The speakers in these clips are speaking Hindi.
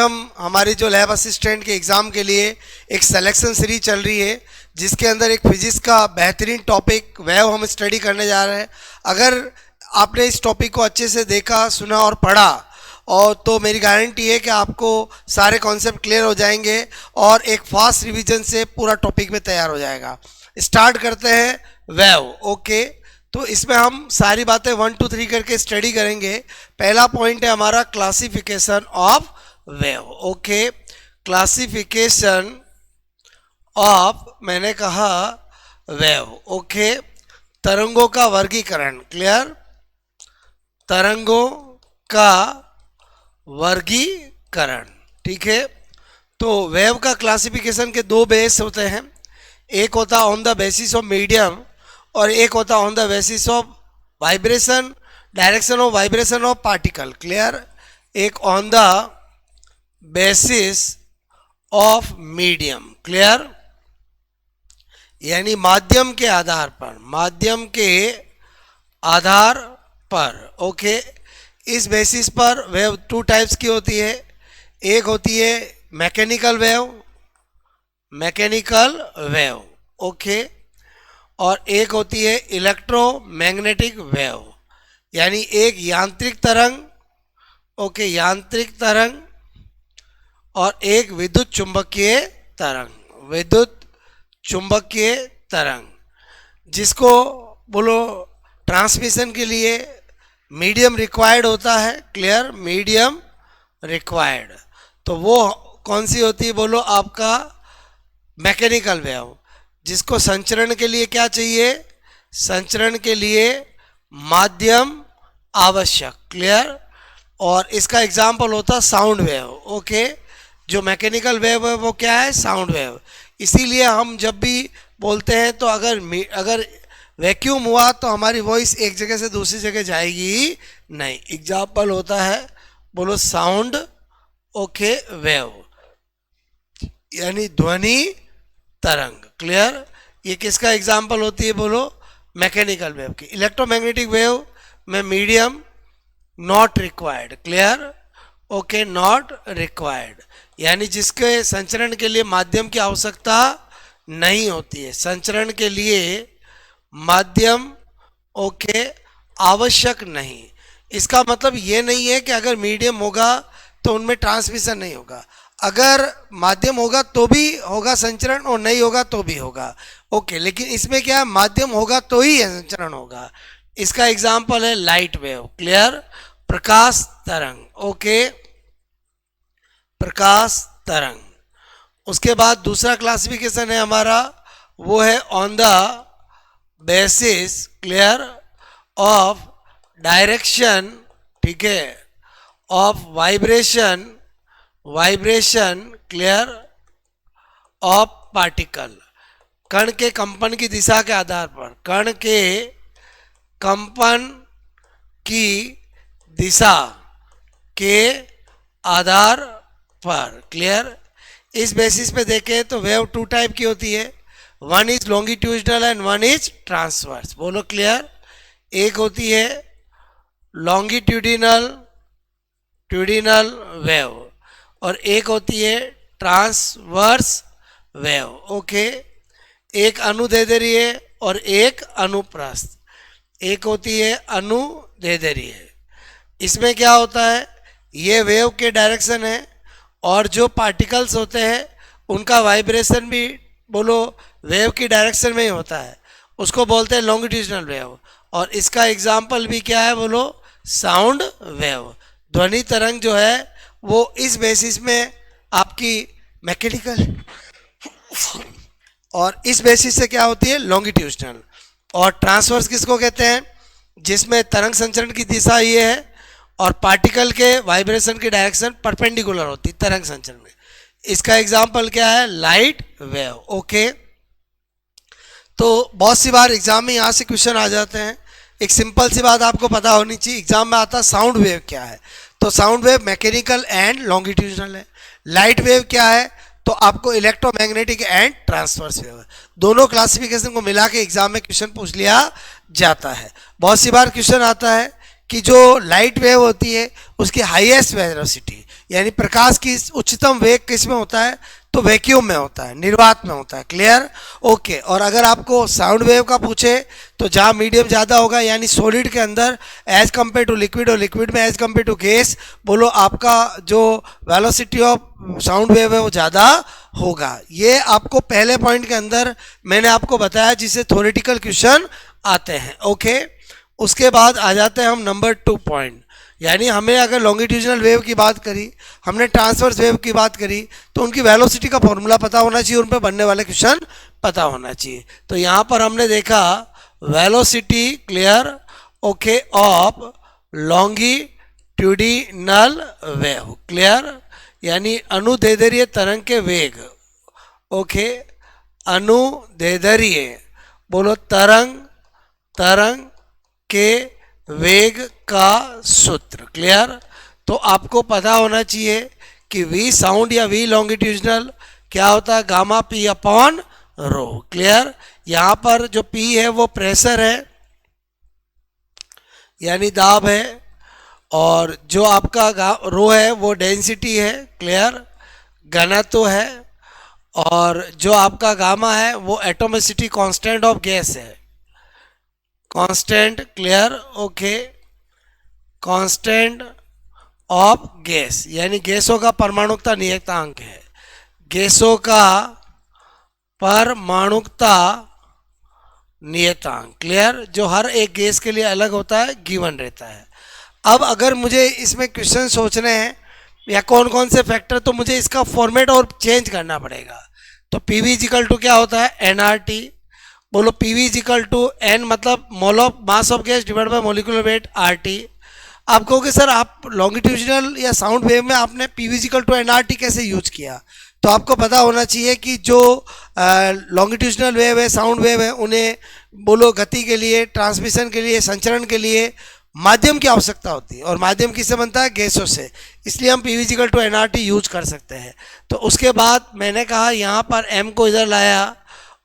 हम हमारी जो लैब असिस्टेंट के एग्ज़ाम के लिए एक सिलेक्शन सीरीज चल रही है, जिसके अंदर एक फिजिक्स का बेहतरीन टॉपिक वेव हम स्टडी करने जा रहे हैं। अगर आपने इस टॉपिक को अच्छे से देखा, सुना और पढ़ा और तो मेरी गारंटी है कि आपको सारे कॉन्सेप्ट क्लियर हो जाएंगे और एक फास्ट रिवीजन से पूरा टॉपिक में तैयार हो जाएगा। स्टार्ट करते हैं वेव। ओके, तो इसमें हम सारी बातें 1 2 3 करके स्टडी करेंगे। पहला पॉइंट है हमारा classification of wave. Okay, classification of, मैंने कहा वेव। ओके, तरंगों का वर्गीकरण। क्लियर, तरंगों का वर्गीकरण। ठीक है, तो वेव का क्लासिफिकेशन के दो बेस होते हैं। एक होता on the basis of medium और एक होता on the basis of vibration, direction of vibration of particle. Clear, एक on the basis of medium. Clear, यानी माध्यम के आधार पर, माध्यम के आधार पर। ओके, इस बेसिस पर वेव टू टाइप्स की होती है। एक होती है mechanical wave, mechanical wave. Okay, और एक होती है इलेक्ट्रोमैग्नेटिक वेव, यानी एक यांत्रिक तरंग। ओके, यांत्रिक तरंग और एक विद्युत चुंबकीय तरंग, विद्युत चुंबकीय तरंग, जिसको बोलो ट्रांसमिशन के लिए मीडियम रिक्वायर्ड होता है। क्लियर, मीडियम रिक्वायर्ड, तो वो कौन सी होती है बोलो, आपका मैकेनिकल वेव, जिसको संचरण के लिए क्या चाहिए, संचरण के लिए माध्यम आवश्यक। क्लियर, और इसका एग्जाम्पल होता साउंड वेव। ओके, जो मैकेनिकल वेव है वो क्या है, साउंड वेव। इसीलिए हम जब भी बोलते हैं तो अगर वैक्यूम हुआ तो हमारी वॉइस एक जगह से दूसरी जगह जाएगी नहीं। एग्जाम्पल होता है बोलो साउंड, ओके, वेव, यानी ध्वनि तरंग। क्लियर, ये किसका एग्जाम्पल होती है बोलो, मैकेनिकल वेव की। इलेक्ट्रोमैग्नेटिक वेव में medium not required. Clear, okay, not required, यानी जिसके संचरण के लिए माध्यम की आवश्यकता नहीं होती है। संचरण के लिए माध्यम, ओके, आवश्यक नहीं। इसका मतलब ये नहीं है कि अगर मीडियम होगा तो उनमें ट्रांसमिशन नहीं होगा। अगर माध्यम होगा तो भी होगा संचरण और नहीं होगा तो भी होगा। ओके, लेकिन इसमें क्या है, माध्यम होगा तो ही संचरण होगा। इसका एग्जाम्पल है लाइट वेव। क्लियर, प्रकाश तरंग। ओके, प्रकाश तरंग। उसके बाद दूसरा क्लासिफिकेशन है हमारा, वो है on the basis, clear, of direction. ठीक है, of vibration, vibration, clear, of particle, कण के कंपन की दिशा के आधार पर, कण के कंपन की दिशा के आधार पर। क्लियर, इस बेसिस पे देखें तो वेव टू टाइप की होती है, one is longitudinal and one is transverse. बोलो क्लियर, एक होती है लॉन्गिट्यूडिनल ट्यूडिनल वेव और एक होती है ट्रांसवर्स वेव। ओके, एक अणु दे दे रही है और एक अनुप्रस्थ, एक होती है अणु दे दे रही है। इसमें क्या होता है, ये वेव के डायरेक्शन है और जो पार्टिकल्स होते हैं उनका वाइब्रेशन भी बोलो वेव की डायरेक्शन में ही होता है, उसको बोलते हैं लॉन्गिट्यूडिनल वेव। और इसका एग्जाम्पल भी क्या है बोलो, साउंड वेव। ध्वनि तरंग जो है वो इस बेसिस में आपकी मैकेनिकल और इस बेसिस से क्या होती है, लॉन्गिट्यूडिनल। और ट्रांसवर्स किसको कहते हैं, जिसमें तरंग संचरण की दिशा ये है और पार्टिकल के वाइब्रेशन की डायरेक्शन परपेंडिकुलर होती है तरंग संचरण में। इसका एग्जाम्पल क्या है, लाइट वेव। ओके, तो बहुत सी बार एग्जाम में यहाँ से क्वेश्चन आ जाते हैं। एक सिंपल सी बात आपको पता होनी चाहिए, एग्जाम में आता है साउंड वेव क्या है, तो sound wave mechanical and longitudinal है। लाइट वेव क्या है, तो आपको इलेक्ट्रोमैग्नेटिक एंड ट्रांसवर्स वेव, दोनों क्लासिफिकेशन को मिला के एग्जाम में क्वेश्चन पूछ लिया जाता है। बहुत सी बार क्वेश्चन आता है कि जो लाइट वेव होती है उसकी हाईएस्ट वेलोसिटी यानी प्रकाश की उच्चतम वेग किस में होता है, तो वैक्यूम में होता है, निर्वात में होता है। क्लियर? ओके। और अगर आपको साउंड वेव का पूछे तो जहाँ मीडियम ज़्यादा होगा यानी सॉलिड के अंदर एज कम्पेयर टू लिक्विड और लिक्विड में एज कम्पेयर टू गैस, बोलो आपका जो वेलोसिटी ऑफ साउंड वेव है वो ज़्यादा होगा। ये आपको पहले पॉइंट के अंदर मैंने आपको बताया जिससे थ्योरेटिकल क्वेश्चन आते हैं। ओके। उसके बाद आ जाते हैं हम नंबर 2 पॉइंट, यानी हमें अगर लॉन्गिट्यूजनल वेव की बात करी, हमने ट्रांसवर्स वेव की बात करी, तो उनकी वेलोसिटी का फॉर्मूला पता होना चाहिए, उन पर बनने वाले क्वेश्चन पता होना चाहिए। तो यहाँ पर हमने देखा velocity, clear, okay, of longitudinal wave, clear, यानी अनुदैर्ध्य तरंग के वेग, ओके, अनुदैर्ध्य बोलो तरंग के वेग का सूत्र, क्लियर। तो आपको पता होना चाहिए कि v साउंड या v लॉन्गिट्यूजनल क्या होता है, gamma p upon rho, clear. यहाँ पर जो p है वो प्रेशर है यानी दाब है, और जो आपका रो है वो डेंसिटी है, क्लियर, घनत्व है, और जो आपका गामा है वो एटोमिसिटी कांस्टेंट ऑफ गैस है, constant, clear, okay, constant of gas यानी गैसों का परमाणुकता नियतांक है, गैसों का परमाणुकता नियतांक, क्लियर, जो हर एक गैस के लिए अलग होता है, गिवन रहता है। अब अगर मुझे इसमें क्वेश्चन सोचने हैं या कौन कौन से फैक्टर, तो मुझे इसका फॉर्मेट और चेंज करना पड़ेगा। तो पीवी इक्वल टू क्या होता है, एनआरटी, बोलो पीवी इक्वल टू एन मतलब mole of mass of gas divide by molecular weight RT. आप कहोगे सर आप लॉन्गिट्यूजनल या साउंड वेव में आपने पीवी इक्वल टू एनआरटी कैसे यूज किया, तो आपको पता होना चाहिए कि जो लॉन्गिट्यूजनल वेव है, साउंड वेव है, उन्हें बोलो गति के लिए, ट्रांसमिशन के लिए, संचरण के लिए माध्यम की आवश्यकता होती है, और माध्यम किससे बनता है, गैसों से, इसलिए हम PV equal to NRT use कर सकते हैं। तो उसके बाद मैंने कहा यहाँ पर एम को इधर लाया,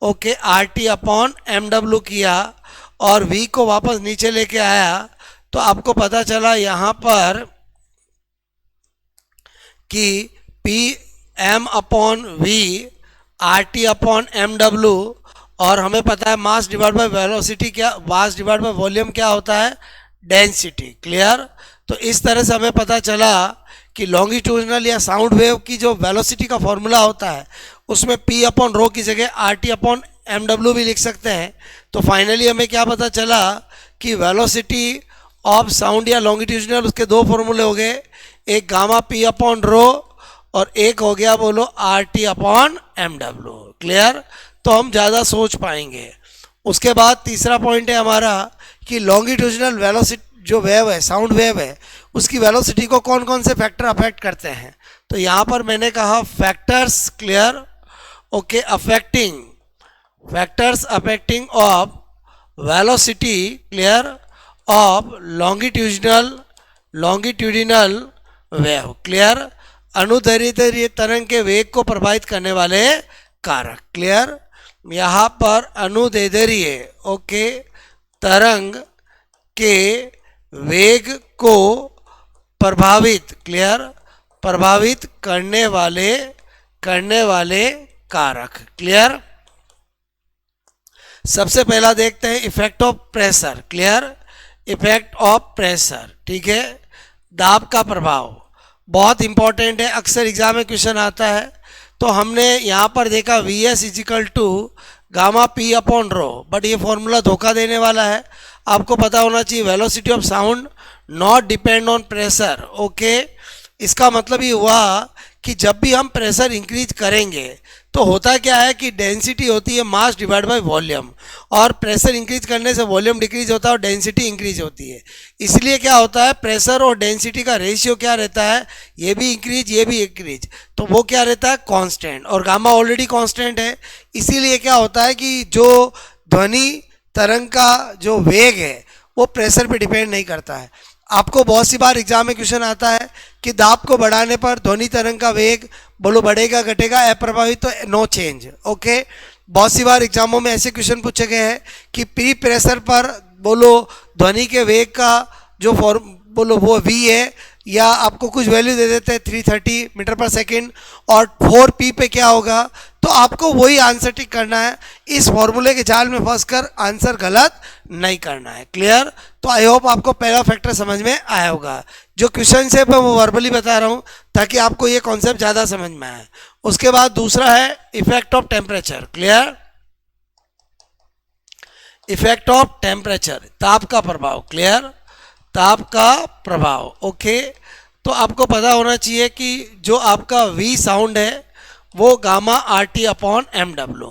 okay, R T upon M W किया, और वी को वापस नीचे लेके आया, तो आपको पता चला यहाँ पर कि P M upon V R T upon M W, और हमें पता है मास डिवाइड बाय वेलोसिटी क्या, मास डिवाइड बाय वॉल्यूम क्या होता है, डेंसिटी, क्लियर। तो इस तरह से हमें पता चला कि लॉन्गिट्यूडनल या साउंड वेव की जो वेलोसिटी का फॉर्मूला होता है उसमें p अपॉन रो की जगह R T upon M W भी लिख सकते हैं। तो फाइनली हमें क्या पता चला कि वेलोसिटी ऑफ साउंड या लॉन्गिट्यूडनल, उसके दो फॉर्मूले हो गए, एक गामा p अपॉन रो और एक हो गया बोलो R T upon M W, clear. तो हम ज़्यादा सोच पाएंगे। उसके बाद तीसरा पॉइंट है हमारा कि लॉन्गिट्यूडनल वेलोसिटी जो वेव है, साउंड वेव है, उसकी वेलोसिटी को कौन कौन से फैक्टर अफेक्ट करते हैं। तो यहाँ पर मैंने कहा factors, clear, okay, factors affecting of velocity, clear, of longitudinal wave, clear, अनुदैर्ध्य तरंग के वेग को प्रभावित करने वाले कारक, क्लियर। यहाँ पर अनुदैर्ध्य, ओके, तरंग के वेग को प्रभावित, क्लियर, प्रभावित करने वाले कारक, क्लियर। सबसे पहला देखते हैं effect of pressure, clear, effect of pressure, ठीक है, दाब का प्रभाव बहुत इंपॉर्टेंट है, अक्सर एग्जाम में क्वेश्चन आता है। तो हमने यहाँ पर देखा V S is equal to gamma P upon rho, but ये फॉर्मूला धोखा देने वाला है। आपको पता होना चाहिए velocity of sound not depend on pressure, okay. इसका मतलब ये हुआ कि जब भी हम प्रेशर इंक्रीज करेंगे तो होता क्या है कि डेंसिटी होती है मास डिवाइड बाय वॉल्यूम, और प्रेशर इंक्रीज करने से वॉल्यूम डिक्रीज होता है और डेंसिटी इंक्रीज होती है। इसलिए क्या होता है, प्रेशर और डेंसिटी का रेशियो क्या रहता है, ये भी इंक्रीज ये भी इंक्रीज, तो वो क्या रहता है, कांस्टेंट, और गामा ऑलरेडी कांस्टेंट है। इसीलिए क्या होता है कि जो ध्वनि तरंग का जो वेग है वो प्रेशर पे डिपेंड नहीं करता है। आपको बहुत सी बार एग्जाम में क्वेश्चन आता है कि दाब को बढ़ाने पर ध्वनि तरंग का वेग बोलो बढ़ेगा घटेगा, अप्रभावित तो नो चेंज, ओके। बहुत सी बार एग्जामों में ऐसे क्वेश्चन पूछे गए हैं कि प्री प्रेशर पर बोलो ध्वनि के वेग का जो बोलो वो v है, या आपको कुछ वैल्यू दे देते हैं 330 मीटर पर सेकेंड, और 4p पे क्या होगा, तो आपको वही आंसर टिक करना है। इस फॉर्मूले के जाल में फंसकर आंसर गलत नहीं करना है। क्लियर? तो आई होप आपको पहला फैक्टर समझ में आया होगा। जो क्वेश्चन है मैं वो वर्बली बता रहा हूँ ताकि आपको ये कॉन्सेप्ट ज़्यादा समझ में आए। उसके बाद दूसरा है effect of temperature. Clear? Effect of temperature, ताप का प्रभाव। क्लियर? ताप का प्रभाव। ओके, तो आपको पता होना चाहिए कि जो आपका वी साउंड है वो gamma R T upon M W.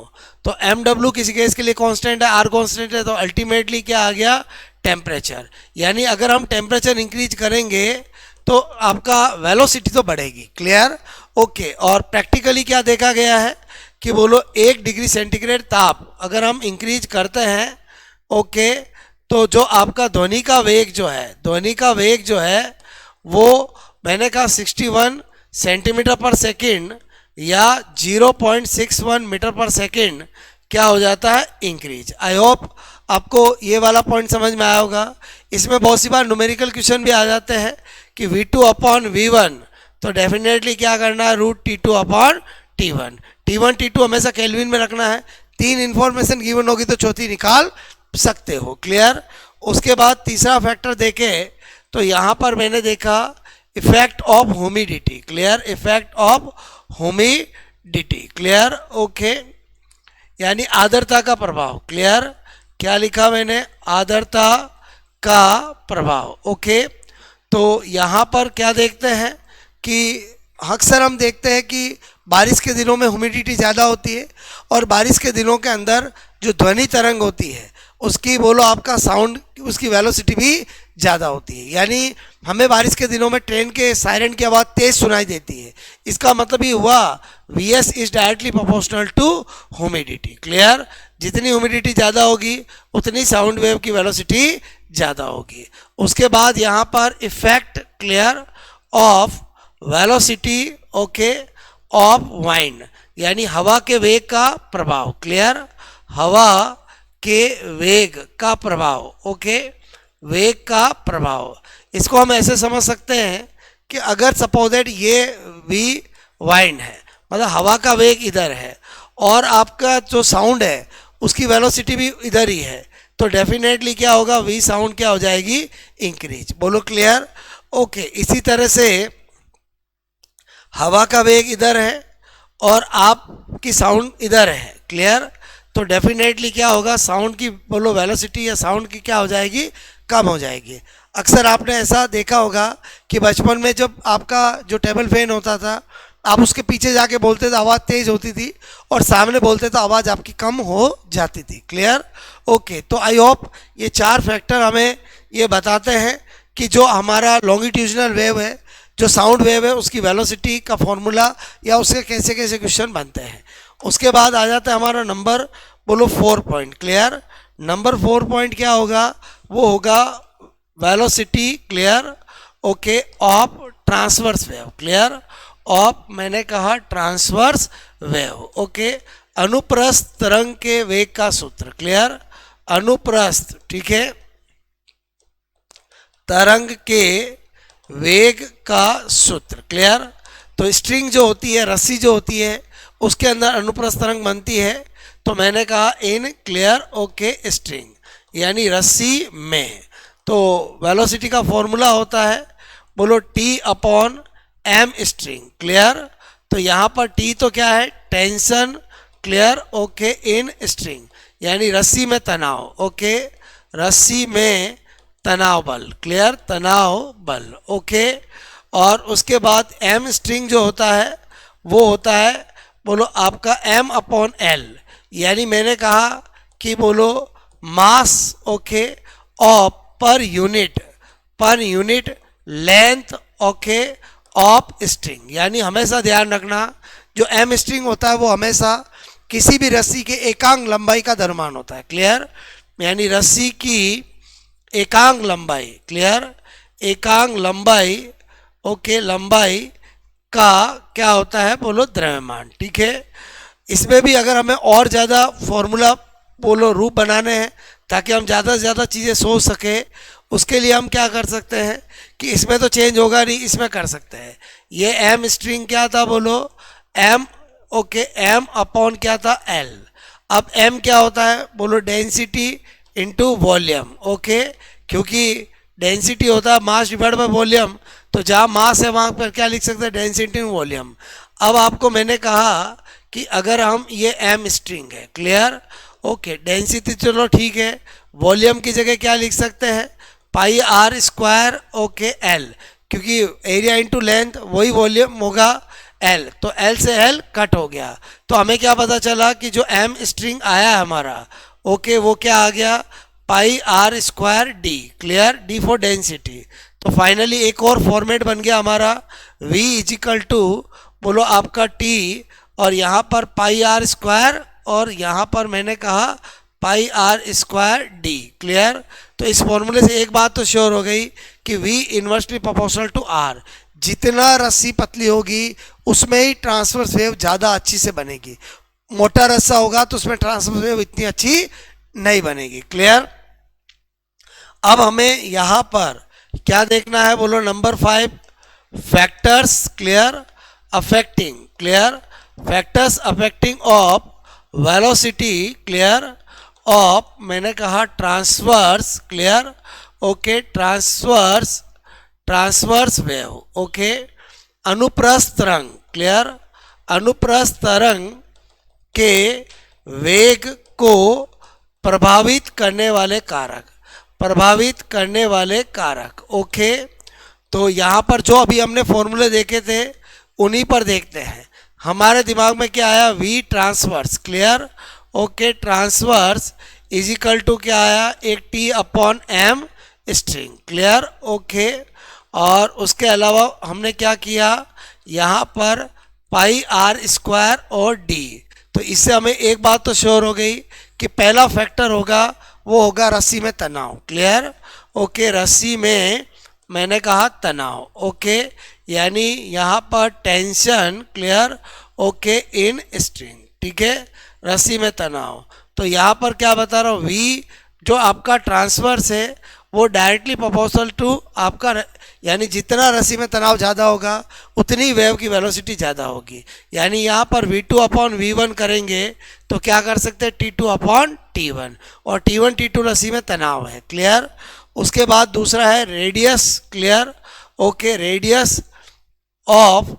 तो एम डब्ल्यू किसी केस के लिए कांस्टेंट है, आर कांस्टेंट है, तो अल्टीमेटली क्या आ गया, टेम्परेचर। यानी अगर हम टेम्परेचर इंक्रीज करेंगे तो आपका वेलोसिटी तो बढ़ेगी। क्लियर? ओके, और प्रैक्टिकली क्या देखा गया है कि बोलो 1 डिग्री सेंटीग्रेड ताप अगर हम इंक्रीज करते हैं, ओके, तो जो आपका ध्वनि का वेग जो है वो मैंने कहा 61 सेंटीमीटर पर सेकेंड या 0.61 मीटर पर सेकेंड क्या हो जाता है, इंक्रीज। आई होप आपको ये वाला पॉइंट समझ में आया होगा। इसमें बहुत सी बार न्यूमेरिकल क्वेश्चन भी आ जाते हैं कि v2 अपॉन v1, तो डेफिनेटली क्या करना है, root t2 upon t1। t1 t2 हमेशा केल्विन में रखना है। 3 इंफॉर्मेशन गिवन होगी तो चौथी निकाल सकते हो। क्लियर? उसके बाद तीसरा फैक्टर देखे तो यहाँ पर मैंने देखा effect of humidity. Clear? Effect of humidity. Clear? Okay, यानी आर्द्रता का प्रभाव। क्लियर? क्या लिखा मैंने, आर्द्रता का प्रभाव। ओके, तो यहाँ पर क्या देखते हैं कि अक्सर हम देखते हैं कि बारिश के दिनों में ह्यूमिडिटी ज़्यादा होती है, और बारिश के दिनों के अंदर जो ध्वनि तरंग होती है उसकी बोलो आपका साउंड, उसकी वेलोसिटी भी ज़्यादा होती है। यानी हमें बारिश के दिनों में ट्रेन के सायरन की आवाज़ तेज़ सुनाई देती है। इसका मतलब ये हुआ Vs is directly proportional to humidity. Clear? जितनी ह्यूमिडिटी ज़्यादा होगी उतनी साउंड वेव की वेलोसिटी ज़्यादा होगी। उसके बाद यहाँ पर effect, clear, of velocity, okay, of wind, यानी हवा के वेग का प्रभाव। क्लियर? हवा के वेग का प्रभाव। ओके, वेग का प्रभाव। इसको हम ऐसे समझ सकते हैं कि अगर सपोज दैट ये वी वाइंड है, मतलब हवा का वेग इधर है, और आपका जो साउंड है उसकी वेलोसिटी भी इधर ही है, तो डेफिनेटली क्या होगा, वी साउंड क्या हो जाएगी, इंक्रीज। बोलो क्लियर? ओके, इसी तरह से हवा का वेग इधर है और आपकी साउंड इधर है। क्लियर? तो डेफिनेटली क्या होगा, साउंड की बोलो वेलोसिटी या साउंड की क्या हो जाएगी, कम हो जाएगी। अक्सर आपने ऐसा देखा होगा कि बचपन में जब आपका जो टेबल फैन होता था, आप उसके पीछे जाके बोलते थे, आवाज़ तेज़ होती थी, और सामने बोलते तो आवाज़ आपकी कम हो जाती थी। क्लियर? ओके, तो आई होप ये 4 फैक्टर हमें ये बताते हैं कि जो हमारा लॉन्गिट्यूजनल वेव है, जो साउंड वेव है, उसकी वेलोसिटी का फॉर्मूला या उसके कैसे कैसे क्वेश्चन बनते हैं। उसके बाद आ जाता है हमारा नंबर बोलो 4 पॉइंट। क्लियर? नंबर 4 पॉइंट क्या होगा, वो होगा velocity, clear, okay, of transverse wave. Clear? Of मैंने कहा ट्रांसवर्स वेव। ओके, अनुप्रस्थ तरंग के वेग का सूत्र। क्लियर? अनुप्रस्थ, ठीक है, तरंग के वेग का सूत्र। क्लियर? तो स्ट्रिंग जो होती है, रस्सी जो होती है, उसके अंदर अनुप्रस्थ तरंग बनती है, तो मैंने कहा इन, क्लियर, ओके, स्ट्रिंग, यानी रस्सी में। तो वेलोसिटी का फॉर्मूला होता है बोलो T upon M string. Clear? तो यहाँ पर T तो क्या है, tension, clear, okay, in string, यानी रस्सी में तनाव। ओके, रस्सी में तनाव बल। क्लियर? तनाव बल। ओके, और उसके बाद एम स्ट्रिंग जो होता है वो होता है बोलो आपका M अपॉन L, यानी मैंने कहा कि बोलो mass, okay, of per unit length, okay, of string. यानी हमेशा ध्यान रखना जो एम स्ट्रिंग होता है वो हमेशा किसी भी रस्सी के एकांक लंबाई का दरमान होता है। क्लियर? यानी रस्सी की एकांक लंबाई, क्लियर, एकांक लंबाई, ओके, लंबाई का क्या होता है बोलो द्रव्यमान। ठीक है, इसमें भी अगर हमें और ज़्यादा फॉर्मूला बोलो रूप बनाने हैं ताकि हम ज़्यादा से ज़्यादा चीज़ें सोच सके। उसके लिए हम क्या कर सकते हैं कि इसमें तो चेंज होगा नहीं, इसमें कर सकते हैं। ये एम स्ट्रिंग क्या था बोलो, एम, ओके, एम अपॉन क्या था, एल। अब एम क्या होता है बोलो, डेंसिटी इनटू वॉल्यूम, ओके, क्योंकि डेंसिटी होता है मास डिवाइड बाय वॉल्यूम, तो जहाँ मास है वहाँ पर क्या लिख सकते हैं, डेंसिटी इन वॉल्यूम। अब आपको मैंने कहा कि अगर हम ये एम स्ट्रिंग है, क्लियर, ओके, डेंसिटी चलो ठीक है, वॉल्यूम की जगह क्या लिख सकते हैं, पाई आर स्क्वायर, ओके, एल, क्योंकि एरिया इंटू लेंथ वही वॉल्यूम होगा एल, तो एल से एल कट हो गया। तो हमें क्या पता चला कि जो एम स्ट्रिंग आया है हमारा, ओके, वो क्या आ गया, pi are square d, clear, d for density. तो फाइनली एक और फॉर्मेट बन गया हमारा, v इजिकल टू बोलो आपका t, और यहाँ पर पाई आर स्क्वायर, और यहाँ पर मैंने कहा पाई आर स्क्वायर डी, क्लियर। तो इस फॉर्मूले से एक बात तो श्योर हो गई कि v inversely proportional to r, जितना रस्सी पतली होगी उसमें ही ट्रांसवर्स वेव ज़्यादा अच्छी से बनेगी, मोटा रस्सा होगा तो उसमें ट्रांसवर्स वेव इतनी अच्छी नहीं बनेगी, क्लियर। अब हमें यहाँ पर क्या देखना है बोलो, number 5, factors, clear, affecting, clear, factors affecting of velocity, clear, of मैंने कहा transverse, clear, okay, transverse wave, okay, अनुप्रस्थ तरंग, क्लियर, अनुप्रस्थ तरंग के वेग को प्रभावित करने वाले कारक, प्रभावित करने वाले कारक, ओके। तो यहाँ पर जो अभी हमने फॉर्मूले देखे थे उन्हीं पर देखते हैं। हमारे दिमाग में क्या आया, v transverse, clear, okay, transverse is equal to क्या आया, एक t upon m string, clear, okay. और उसके अलावा हमने क्या किया, यहाँ पर पाई आर स्क्वायर और d। तो इससे हमें एक बात तो श्योर हो गई कि पहला फैक्टर होगा वो होगा रस्सी में तनाव, क्लियर, ओके, रस्सी में मैंने कहा तनाव, ओके, यानी यहाँ पर tension, clear, okay, in string, ठीक है, रस्सी में तनाव। तो यहाँ पर क्या बता रहा हूँ, v जो आपका ट्रांसवर्स है वो डायरेक्टली प्रोपोर्शनल टू आपका, यानी जितना रस्सी में तनाव ज़्यादा होगा उतनी वेव की वेलोसिटी ज़्यादा होगी। यानी यहाँ पर v2 अपॉन v1 करेंगे तो क्या कर सकते हैं, t2 अपॉन t1, और t1 t2 रस्सी में तनाव है, क्लियर। उसके बाद दूसरा है radius, clear, okay, radius of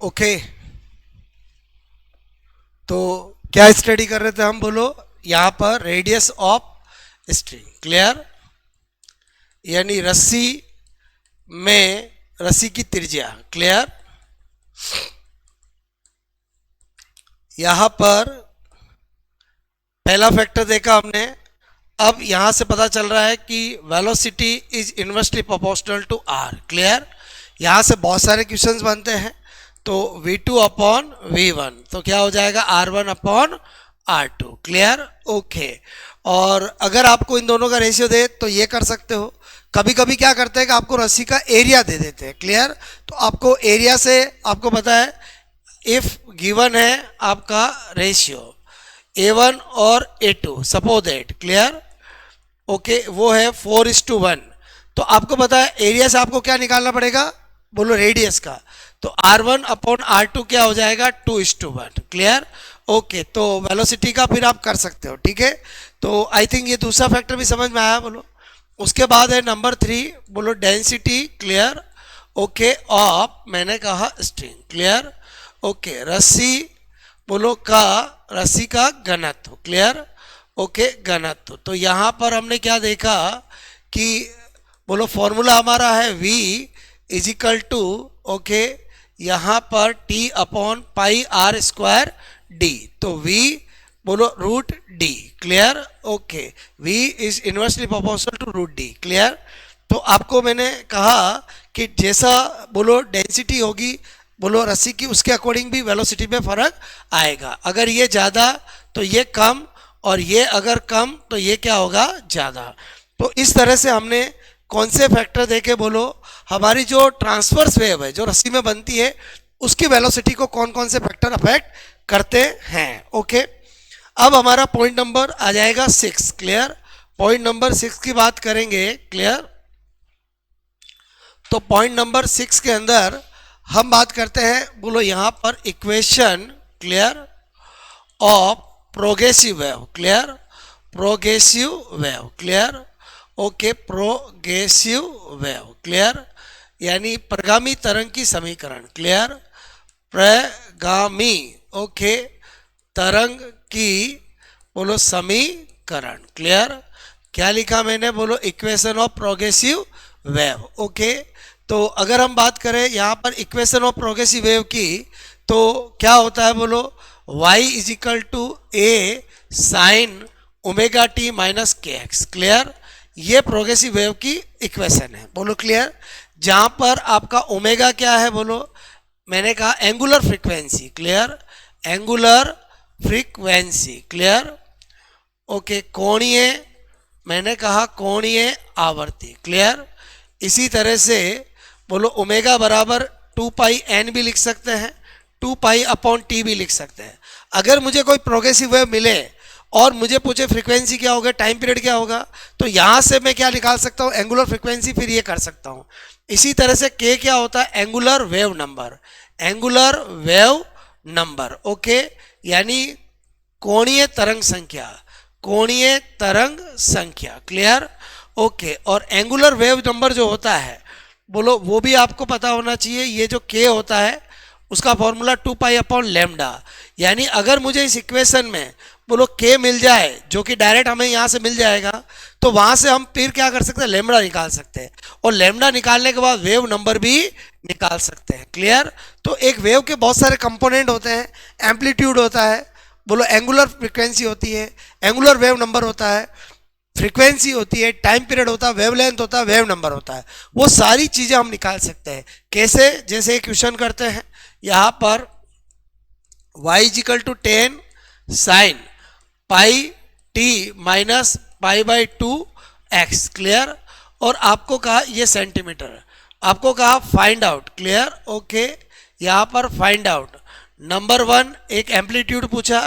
okay. तो क्या स्टडी कर रहे थे हम बोलो, यहाँ पर रेडियस ऑफ स्ट्रिंग, क्लियर, यानी रस्सी में रस्सी की त्रिज्या। क्लियर। यहां पर पहला फैक्टर देखा हमने। अब यहां से पता चल रहा है कि velocity is inversely proportional to R. Clear. यहां से बहुत सारे क्वेश्चंस बनते हैं। तो v2 अपॉन v1 तो क्या हो जाएगा r1 upon r2। Clear. Okay. और अगर आपको इन दोनों का रेशियो दे तो ये कर सकते हो। कभी कभी क्या करते हैं कि आपको रस्सी का एरिया दे देते हैं। क्लियर। तो आपको एरिया से आपको पता है इफ गिवन है आपका रेशियो a1 और a2 suppose that. Clear. Okay वो है 4:1। तो आपको पता है एरिया से आपको क्या निकालना पड़ेगा, बोलो रेडियस का। तो r1 अपॉन r2 क्या हो जाएगा 2:1। क्लियर। ओके तो वेलोसिटी का फिर आप कर सकते हो। ठीक है। तो आई थिंक ये दूसरा फैक्टर भी समझ में आया। बोलो उसके बाद है नंबर 3, बोलो डेंसिटी। क्लियर। ओके ऑफ मैंने कहा स्ट्रिंग। क्लियर। ओके रस्सी बोलो का रस्सी का घनत्व। क्लियर। ओके घनत्व। तो यहाँ पर हमने क्या देखा कि बोलो फॉर्मूला हमारा है v is equal to okay यहाँ पर t upon pi r square d। तो v बोलो root d। Clear. Okay v is inversely proportional to root d। Clear. तो आपको मैंने कहा कि जैसा बोलो डेंसिटी होगी बोलो रस्सी की उसके अकॉर्डिंग भी वेलोसिटी में फर्क आएगा। अगर ये ज़्यादा तो ये कम और ये अगर कम तो ये क्या होगा ज़्यादा। तो इस तरह से हमने कौन से फैक्टर देखे बोलो हमारी जो ट्रांसवर्स वेव है जो रस्सी में बनती है उसकी वेलोसिटी को कौन कौन से फैक्टर अफेक्ट करते हैं। ओके अब हमारा पॉइंट नंबर आ जाएगा 6। क्लियर। पॉइंट नंबर 6 की बात करेंगे। क्लियर। तो पॉइंट नंबर 6 के अंदर हम बात करते हैं बोलो यहाँ पर equation. Clear. Of progressive wave. Clear. Progressive wave. Clear. Okay progressive wave. Clear यानी प्रगामी तरंग की समीकरण। क्लियर। प्रगामी ओके तरंग की बोलो समीकरण। क्लियर। क्या लिखा मैंने बोलो equation of progressive wave. Okay तो अगर हम बात करें यहाँ पर इक्वेशन ऑफ प्रोग्रेसिव वेव की तो क्या होता है बोलो y is equal to A sine omega T minus K X. Clear. ये प्रोग्रेसिव वेव की इक्वेशन है। बोलो क्लियर। जहाँ पर आपका ओमेगा क्या है बोलो मैंने कहा angular frequency. Clear. Angular frequency. Clear. Okay कोणीय मैंने कहा कोणीय आवर्ती। क्लियर। इसी तरह से बोलो ओमेगा बराबर 2 पाई एन भी लिख सकते हैं 2 पाई अपॉन टी भी लिख सकते हैं। अगर मुझे कोई प्रोग्रेसिव वेव मिले और मुझे पूछे फ्रीक्वेंसी क्या होगा टाइम पीरियड क्या होगा तो यहाँ से मैं क्या निकाल सकता हूँ एंगुलर फ्रीक्वेंसी फिर ये कर सकता हूँ। इसी तरह से के क्या होता है angular wave number. Angular wave number okay यानी कोणीय तरंग संख्या। कोणीय तरंग संख्या। क्लियर। ओके और एंगुलर वेव नंबर जो होता है बोलो वो भी आपको पता होना चाहिए। ये जो के होता है उसका फॉर्मूला 2 पाई अपॉन लैम्डा। यानी अगर मुझे इस इक्वेशन में बोलो के मिल जाए जो कि डायरेक्ट हमें यहाँ से मिल जाएगा तो वहाँ से हम फिर क्या कर सकते हैं लैम्डा निकाल सकते हैं और लैम्डा निकालने के बाद वेव नंबर भी निकाल सकते हैं। क्लियर। तो एक वेव के बहुत सारे कंपोनेंट होते हैं। एम्पलीट्यूड होता है बोलो एंगुलर फ्रिक्वेंसी होती है एंगुलर वेव नंबर होता है फ्रीक्वेंसी होती है टाइम पीरियड होता है वेवलेंथ होता है वेव नंबर होता है। वो सारी चीज़ें हम निकाल सकते हैं। कैसे जैसे क्वेश्चन करते हैं यहाँ पर y is equal to 10 sine pi T minus pi by 2 X. Clear. और आपको कहा ये सेंटीमीटर आपको कहा फाइंड आउट। क्लियर। ओके यहाँ पर फाइंड आउट नंबर 1 एक एम्पलीट्यूड पूछा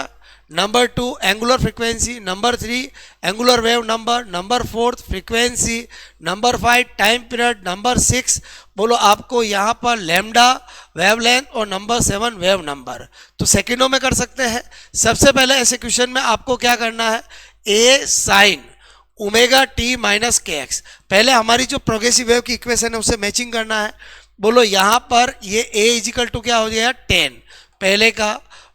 number 2 angular frequency number 3 angular wave number number 4 frequency number 5 time period number 6 बोलो आपको यहाँ पर लैम्डा वेवलेंथ और नंबर 7 वेव नंबर। तो सेकंडों में कर सकते हैं। सबसे पहले ऐसे क्वेश्चन में आपको क्या करना है ए sine omega T minus K x पहले हमारी जो प्रोग्रेसिव वेव की इक्वेशन है उससे मैचिंग करना है। बोलो यहाँ पर ये ए इजिकल टू क्या हो जाएगा 10 पहले का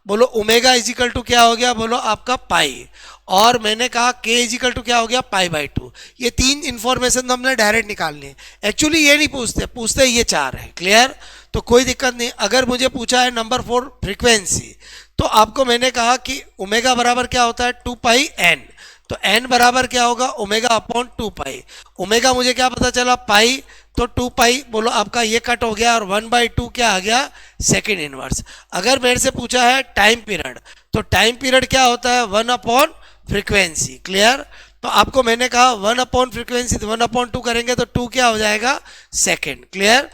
बोलो ओमेगा इज इक्वल टू क्या हो गया, बोलो आपका पाई, और मैंने कहा के इज इक्वल टू क्या हो गया, पाई बाई 2। ये तीन इंफॉर्मेशन तो हमने डायरेक्ट निकालनी है, एक्चुअली ये नहीं पूछते, पूछते ये चार है। क्लियर, तो कोई दिक्कत नहीं। अगर मुझे पूछा है नंबर 4 फ्रीक्वेंसी, तो आपको मैंने कहा कि ओमेगा बराबर क्या होता है, 2 पाई एन, तो एन बराबर क्या होगा, ओमेगा अपॉन 2 पाई। ओमेगा मुझे क्या पता चला, पाई, तो 2 पाई बोलो आपका ये कट हो गया, और 1/2 क्या आ गया, सेकेंड इनवर्स। अगर मेरे से पूछा है टाइम पीरियड, तो टाइम पीरियड क्या होता है, 1 अपॉन फ्रीक्वेंसी। क्लियर, तो आपको मैंने कहा 1 अपॉन फ्रीक्वेंसी, 1/2 करेंगे तो 2 क्या हो जाएगा, सेकेंड। क्लियर,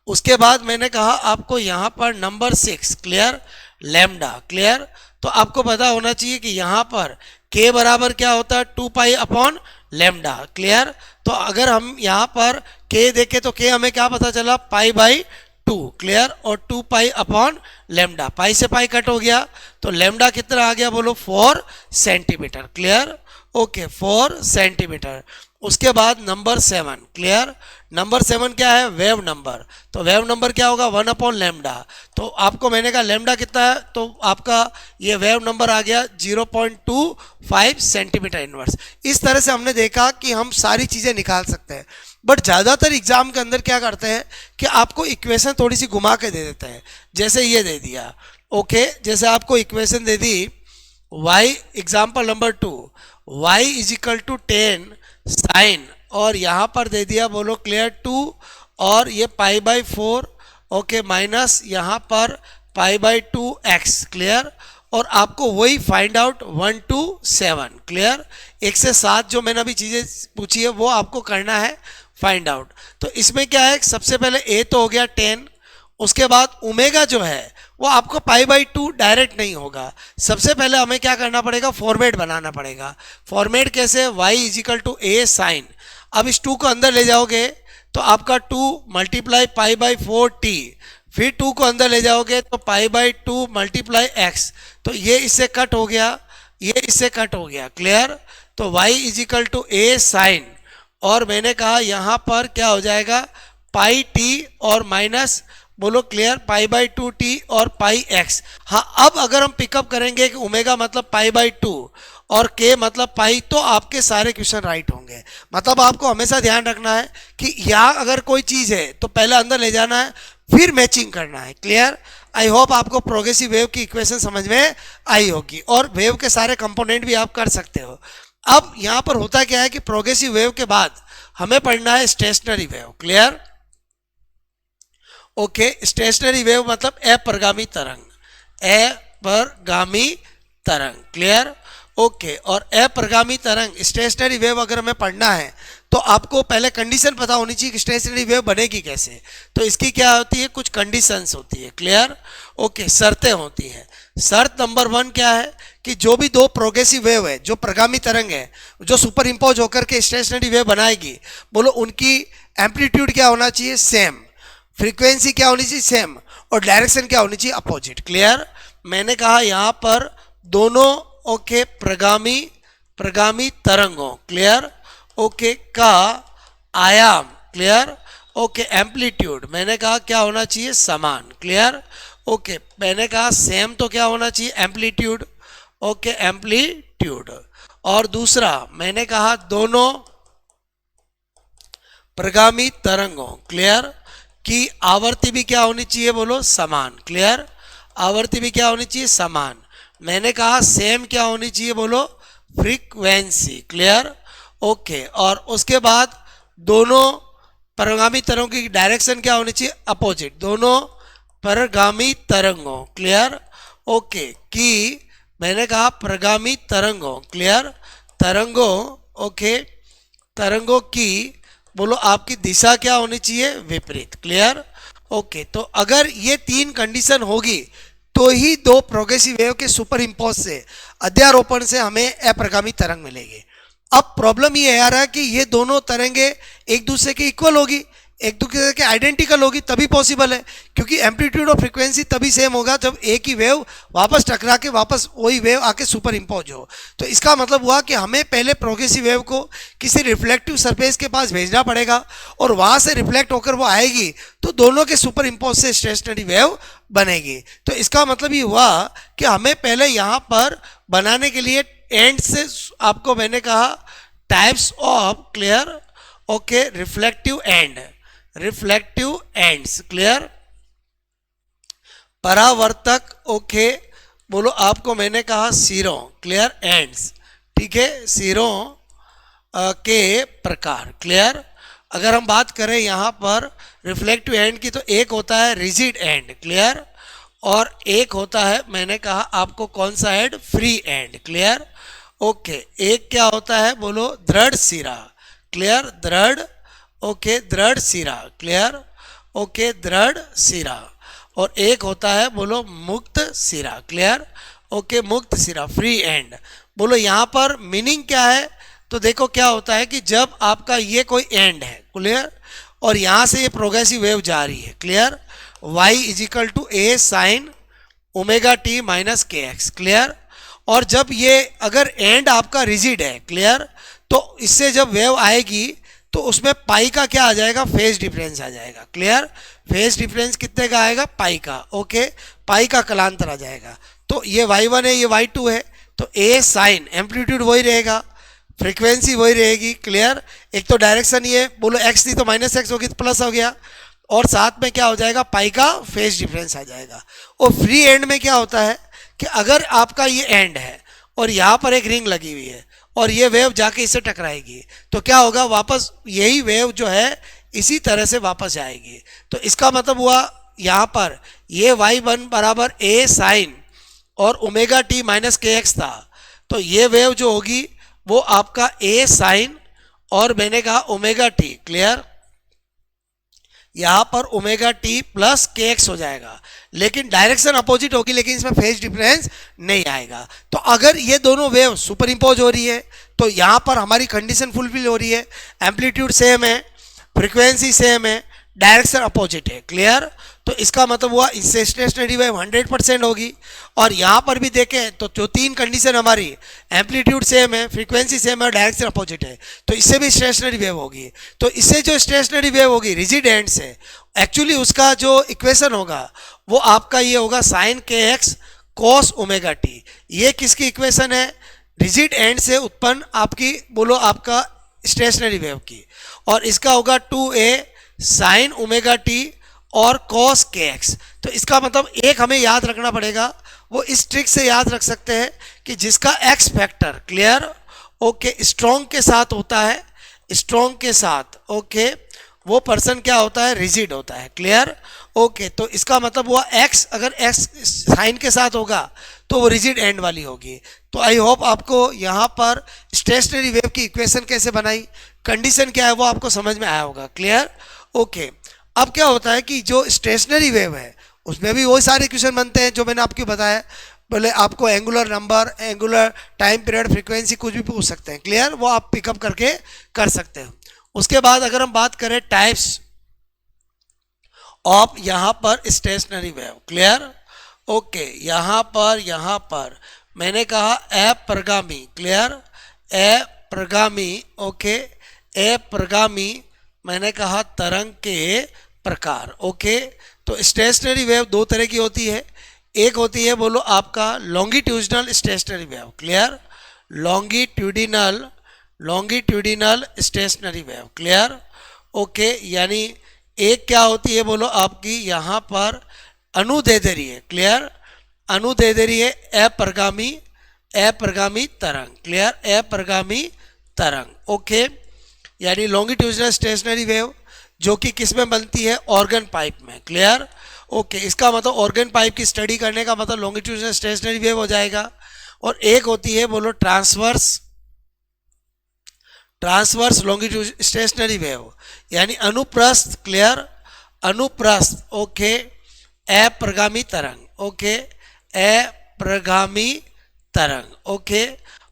उसके बाद मैंने कहा आपको यहां पर नंबर 6, क्लियर, लैम्डा। क्लियर, तो आपको पता होना चाहिए कि यहां पर k बराबर क्या होता है, 2 पाई अपॉन लैम्डा। क्लियर, तो अगर हम यहां पर k देखें तो k हमें क्या पता चला, पाई बाई 2। क्लियर, और 2 पाई अपॉन लैम्डा, पाई से पाई कट हो गया, तो लैम्डा कितना आ गया, बोलो 4 सेंटीमीटर। Clear, okay, 4 centimetre. उसके बाद नंबर 7, क्लियर, नंबर 7 क्या है, वेव नंबर, तो वेव नंबर क्या होगा, 1 अपॉन लैम्डा। तो आपको मैंने कहा लैम्डा कितना है, तो आपका ये वेव नंबर आ गया 0.25 सेंटीमीटर इनवर्स। इस तरह से हमने देखा कि हम सारी चीज़ें निकाल सकते हैं, बट ज़्यादातर एग्जाम के अंदर क्या करते हैं कि आपको इक्वेशन थोड़ी सी घुमा के दे देते हैं। जैसे ये दे दिया, ओके, जैसे आपको इक्वेशन दे दी y, example number 2, y is equal to 10 sine, और यहाँ पर दे दिया बोलो क्लियर 2, और ये पाई बाई 4, ओके, माइनस यहाँ पर पाई बाई 2x। क्लियर, और आपको वही फाइंड आउट 1 to 7। क्लियर, 1 से 7 जो मैंने अभी चीज़ें पूछी है वो आपको करना है फाइंड आउट। तो इसमें क्या है, सबसे पहले a तो हो गया 10, उसके बाद ओमेगा जो है वो आपको पाई बाई 2 डायरेक्ट नहीं होगा, सबसे पहले हमें क्या करना पड़ेगा, फॉर्मेट बनाना पड़ेगा। फॉर्मेट कैसे, y is equal to a sine, अब इस 2 को अंदर ले जाओगे तो आपका 2 मल्टीप्लाई पाई बाई 4t, फिर 2 को अंदर ले जाओगे तो पाई बाई 2 मल्टीप्लाई x, तो ये इससे कट हो गया, ये इससे कट हो गया। क्लियर, तो y is equal to a sine, और मैंने कहा यहाँ पर क्या हो जाएगा, पाई t और माइनस बोलो क्लियर पाई बाई 2t और पाई x। हाँ, अब अगर हम पिकअप करेंगे कि ओमेगा मतलब पाई बाई 2 और k मतलब पाई, तो आपके सारे क्वेश्चन राइट होंगे। मतलब आपको हमेशा ध्यान रखना है कि यहाँ अगर कोई चीज़ है तो पहले अंदर ले जाना है, फिर मैचिंग करना है। क्लियर, आई होप आपको प्रोग्रेसिव वेव की इक्वेशन समझ में आई होगी, और वेव के सारे कंपोनेंट भी आप कर सकते हो। अब यहाँ पर होता क्या है कि प्रोग्रेसिव वेव के बाद हमें पढ़ना है stationary wave. Clear, okay, stationary wave मतलब अपरगामी तरंग, अपरगामी तरंग। क्लियर, ओके, और अपरगामी तरंग स्टेशनरी वेव अगर हमें पढ़ना है तो आपको पहले कंडीशन पता होनी चाहिए कि स्टेशनरी वेव बनेगी कैसे। तो इसकी क्या होती है, कुछ कंडीशंस होती है। क्लियर, ओके, शर्तें होती हैं। शर्त नंबर 1 क्या है कि जो भी दो प्रोग्रेसिव वेव है, जो प्रगामी तरंग है, जो सुपर इम्पोज होकर के स्टेशनरी वेव बनाएगी, बोलो उनकी एम्पलीट्यूड क्या होना चाहिए, सेम, फ्रीक्वेंसी क्या होनी चाहिए, सेम, और डायरेक्शन क्या होनी चाहिए, अपोजिट। क्लियर, मैंने कहा यहाँ पर दोनों ओके प्रगामी तरंगों, क्लियर, ओके, का आयाम, क्लियर, ओके, एम्पलीट्यूड मैंने कहा क्या होना चाहिए, समान। क्लियर, ओके, मैंने कहा सेम तो क्या होना चाहिए, एम्पलीट्यूड, ओके, एम्पलीट्यूड। और दूसरा मैंने कहा दोनों प्रगामी तरंगों, क्लियर, की आवृत्ति भी क्या होनी चाहिए, बोलो समान। क्लियर, आवृत्ति भी क्या होनी चाहिए, समान। मैंने कहा सेम क्या होनी चाहिए, बोलो फ्रीक्वेंसी। क्लियर, ओके, और उसके बाद दोनों परगामी तरंगों की डायरेक्शन क्या होनी चाहिए, अपोजिट, दोनों परगामी तरंगों। क्लियर, ओके, की मैंने कहा प्रगामी तरंगों, क्लियर, तरंगों, ओके, तरंगों की बोलो आपकी दिशा क्या होनी चाहिए, विपरीत। क्लियर, ओके, तो अगर ये 3 कंडीशन होगी तो ही दो प्रोग्रेसिव वेव के सुपर इम्पोज से, अध्यारोपण से हमें अप्रगामी तरंग मिलेगी। अब प्रॉब्लम ये आ रहा है कि ये दोनों तरंगे एक दूसरे के इक्वल होगी, एक दूसरे के आइडेंटिकल होगी तभी पॉसिबल है, क्योंकि एम्पलीट्यूड और फ्रीक्वेंसी तभी सेम होगा जब एक ही वेव वापस टकरा के वापस वही वेव आके सुपर इम्पोज हो। तो इसका मतलब हुआ कि हमें पहले प्रोग्रेसिव वेव को किसी रिफ्लेक्टिव सरफेस के पास भेजना पड़ेगा और वहाँ से रिफ्लेक्ट होकर वो आएगी तो दोनों के सुपर इम्पोज से स्टेशनरी वेव बनेगी। तो इसका मतलब ये हुआ कि हमें पहले यहाँ पर बनाने के लिए एंड से आपको मैंने कहा types of clear okay reflective ends clear, परावर्तक ओके बोलो आपको मैंने कहा सिरों क्लियर एंड्स, ठीक है, सिरों के प्रकार क्लियर। अगर हम बात करें यहाँ पर रिफ्लेक्टिव एंड की तो एक होता है रिजिड एंड क्लियर और एक होता है मैंने कहा आपको कौन सा and free and clear okay. एक क्या होता है बोलो दृढ़ सिरा क्लियर, दृढ़ ओके दृढ़ सिरा क्लियर ओके दृढ़ सिरा, और एक होता है बोलो मुक्त सिरा क्लियर ओके मुक्त सिरा फ्री एंड। बोलो यहाँ पर मीनिंग क्या है, तो देखो क्या होता है कि जब आपका ये कोई एंड है क्लियर और यहाँ से ये प्रोग्रेसिव वेव जा रही है clear, y is equal to A sine omega T minus K X clear, और जब ये अगर एंड आपका रिजिड है क्लियर तो इससे जब वेव आएगी तो उसमें पाई का क्या आ जाएगा, फेज डिफरेंस आ जाएगा क्लियर। फेज डिफरेंस कितने का आएगा, पाई का ओके, पाई का कलांतर आ जाएगा। तो ये y1 है ये y2 है तो a साइन एम्पलीट्यूड वही रहेगा, फ्रीक्वेंसी वही रहेगी क्लियर। एक तो डायरेक्शन ये बोलो x थी तो माइनस एक्स होगी तो प्लस हो गया, और साथ में क्या हो जाएगा पाई का फेज डिफरेंस आ जाएगा। और फ्री एंड में क्या होता है कि अगर आपका ये एंड है और यहाँ पर एक रिंग लगी हुई है और ये वेव जाके इससे टकराएगी तो क्या होगा, वापस यही वेव जो है इसी तरह से वापस आएगी। तो इसका मतलब हुआ यहाँ पर ये y1 बराबर a साइन और omega T minus K x था, तो ये वेव जो होगी वो आपका a साइन और मैंने कहा ओमेगा टी क्लियर, यहाँ पर ओमेगा टी प्लस के एक्स हो जाएगा, लेकिन डायरेक्शन अपोजिट होगी लेकिन इसमें फेज डिफरेंस नहीं आएगा। तो अगर ये दोनों वेव सुपर इम्पोज हो रही है तो यहाँ पर हमारी कंडीशन फुलफिल हो रही है, एम्पलीट्यूड सेम है, फ्रीक्वेंसी सेम है, डायरेक्शन अपोजिट है क्लियर। तो इसका मतलब हुआ इससे स्टेशनरी वेव 100% होगी। और यहाँ पर भी देखें तो जो तीन कंडीशन हमारी एम्पलीट्यूड सेम है, फ्रीक्वेंसी सेम है और डायरेक्शन अपोजिट है, तो इससे भी स्टेशनरी वेव होगी। तो इससे जो स्टेशनरी वेव होगी रिजिड एंड से, एक्चुअली उसका जो इक्वेशन होगा वो आपका ये होगा साइन के एक्स कॉस ओमेगा टी। ये किसकी इक्वेशन है, रिजिड एंड से उत्पन्न आपकी बोलो आपका स्टेशनरी वेव की, और इसका होगा 2a साइन ओमेगा टी और कॉस के एक्स। तो इसका मतलब एक हमें याद रखना पड़ेगा, वो इस ट्रिक से याद रख सकते हैं कि जिसका x factor clear okay strong के साथ होता है, स्ट्रॉन्ग के साथ ओके वो पर्सन क्या होता है, रिजिड होता है क्लियर ओके। तो इसका मतलब हुआ एक्स अगर एक्स साइन के साथ होगा तो वो रिजिड एंड वाली होगी। तो आई होप आपको यहाँ पर स्टेशनरी वेव की इक्वेशन कैसे बनाई, कंडीशन क्या है वो आपको समझ में आया होगा क्लियर ओके। अब क्या होता है कि जो स्टेशनरी वेव है उसमें भी वो सारे इक्वेशन बनते हैं जो मैंने आपको बताया, बोले आपको angular number, angular time period, frequency कुछ भी पूछ सकते हैं क्लियर, वो आप पिकअप करके कर सकते हैं। उसके बाद अगर हम बात करें टाइप्स ऑफ यहाँ पर स्टेशनरी वेव क्लियर ओके, यहाँ पर मैंने कहा अप्रगामी क्लियर, अप्रगामी ओके, अप्रगामी मैंने कहा तरंग के प्रकार ओके। तो स्टेशनरी वेव दो तरह की होती है, एक होती है बोलो आपका longitudinal stationary wave clear, longitudinal stationary wave clear okay, यानी एक क्या होती है बोलो आपकी यहाँ पर अनुदैर्ध्य है क्लियर, अनुदैर्ध्य अप्रगामी तरंग क्लियर, अप्रगामी तरंग ओके, यानी लॉन्गिट्यूडिनल स्टेशनरी वेव जो कि किस में बनती है, ऑर्गन पाइप में क्लियर ओके। इसका मतलब ऑर्गन पाइप की स्टडी करने का मतलब लॉन्गिट्यूडिनल स्टेशनरी वेव हो जाएगा। और एक होती है बोलो ट्रांसवर्स लॉन्गिट्यूड स्टेशनरी वेव, यानी अनुप्रस्थ क्लियर, अनुप्रस्थ ओके, अप्रगामी तरंग ओके, अप्रगामी तरंग ओके।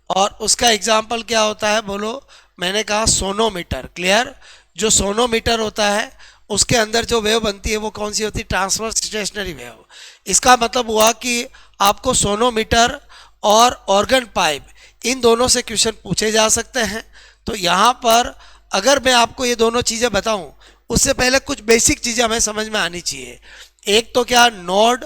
और उसका एग्जाम्पल क्या होता है बोलो, मैंने कहा सोनोमीटर क्लियर, जो सोनोमीटर होता है उसके अंदर जो वेव बनती है वो कौन सी होती है? Transverse stationary wave. इसका मतलब हुआ कि आपको सोनोमीटर और ऑर्गन पाइप इन दोनों से क्वेश्चन पूछे जा सकते हैं। तो यहाँ पर अगर मैं आपको ये दोनों चीज़ें बताऊं, उससे पहले कुछ बेसिक चीज़ें हमें समझ में आनी चाहिए। एक तो क्या नोड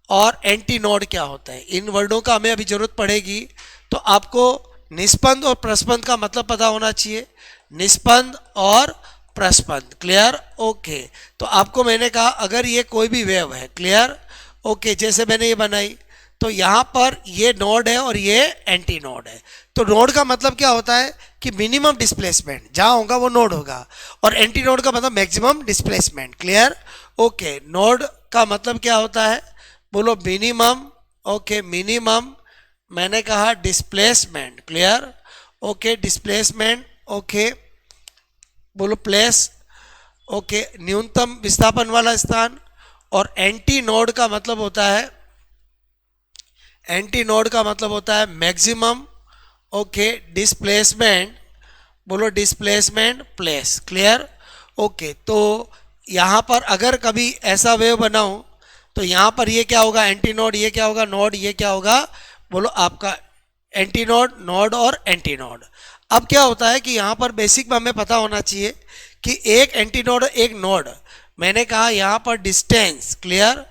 और एंटी नोड क्या होता है, इन वर्डों का हमें अभी जरूरत पड़ेगी। तो आपको निष्पंद और प्रस्पंद का मतलब पता होना चाहिए। निष्पंद और प्रस्पंद, क्लियर? ओके। तो आपको मैंने कहा अगर ये कोई भी वेव है, क्लियर? ओके, जैसे मैंने ये बनाई, तो यहाँ पर ये नोड है और ये एंटी नोड है। तो नोड का मतलब क्या होता है कि मिनिमम डिस्प्लेसमेंट जहाँ होगा वो नोड होगा, और एंटी नोड का मतलब maximum displacement, clear? Okay, node का मतलब क्या होता है? बोलो मिनिमम। ओके, मिनिमम मैंने कहा displacement, clear? Okay, displacement. Okay, बोलो प्लेस। ओके, न्यूनतम विस्थापन वाला स्थान। और एंटी नोड का मतलब होता है, एंटी नोड का मतलब होता है मैक्सिमम, ओके, डिस्प्लेसमेंट। बोलो डिस्प्लेसमेंट प्लेस, क्लियर? ओके, तो यहाँ पर अगर कभी ऐसा वेव बनाऊं तो यहाँ पर ये क्या होगा? Anti node. ये क्या होगा? नोड। ये क्या होगा? बोलो आपका एंटी नोड, नोड और एंटी नोड। अब क्या होता है कि यहाँ पर बेसिक में हमें पता होना चाहिए कि एक एंटी नोड और एक नोड, मैंने कहा यहाँ पर डिस्टेंस, क्लियर?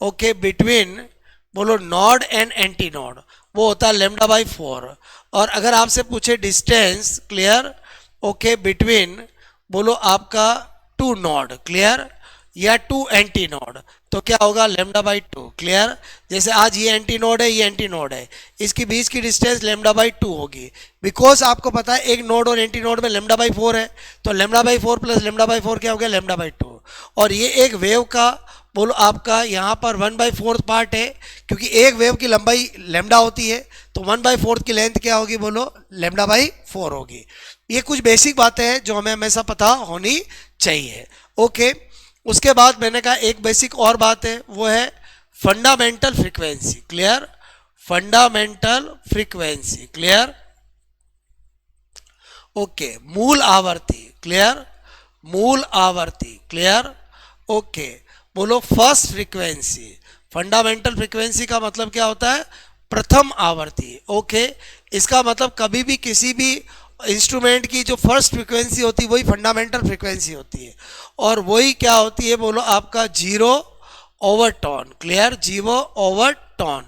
ओके, बिटवीन, बोलो नोड एंड एंटी नोड, वो होता है लेमडा बाई 4। और अगर आपसे पूछे डिस्टेंस, क्लियर? ओके, बिटवीन, बोलो आपका टू नोड, क्लियर? या टू एंटी नोड, तो क्या होगा? Lambda by 2, clear? जैसे आज ये एंटी नोड है, ये एंटी नोड है, इसकी बीच की डिस्टेंस लेमडा बाई 2 होगी। बिकॉज आपको पता है एक नोड और एंटी नोड में लेमडा बाई 4 है, तो lambda by 4 plus lambda by 4 क्या हो गया? Lambda by 2। और ये एक वेव का, बोलो आपका यहाँ पर 1/4 पार्ट है, क्योंकि एक वेव की लंबाई लेमडा होती है, तो 1/4 की लेंथ क्या होगी? बोलो लेमडा बाई 4 होगी। ये कुछ बेसिक बातें हैं जो हमें हमेशा पता होनी चाहिए। ओके, उसके बाद मैंने कहा एक बेसिक और बात है, वो है fundamental frequency, clear? Fundamental frequency, clear? Okay, मूल आवर्ती, क्लियर? मूल आवर्ती, क्लियर? ओके, बोलो फर्स्ट फ्रीक्वेंसी। फंडामेंटल फ्रीक्वेंसी का मतलब क्या होता है? प्रथम आवर्ती। ओके, इसका मतलब कभी भी किसी भी इंस्ट्रूमेंट की जो फर्स्ट फ्रीक्वेंसी होती है वही फंडामेंटल फ्रीक्वेंसी होती है, और वही क्या होती है? बोलो आपका 0 over tone, clear? 0 over tone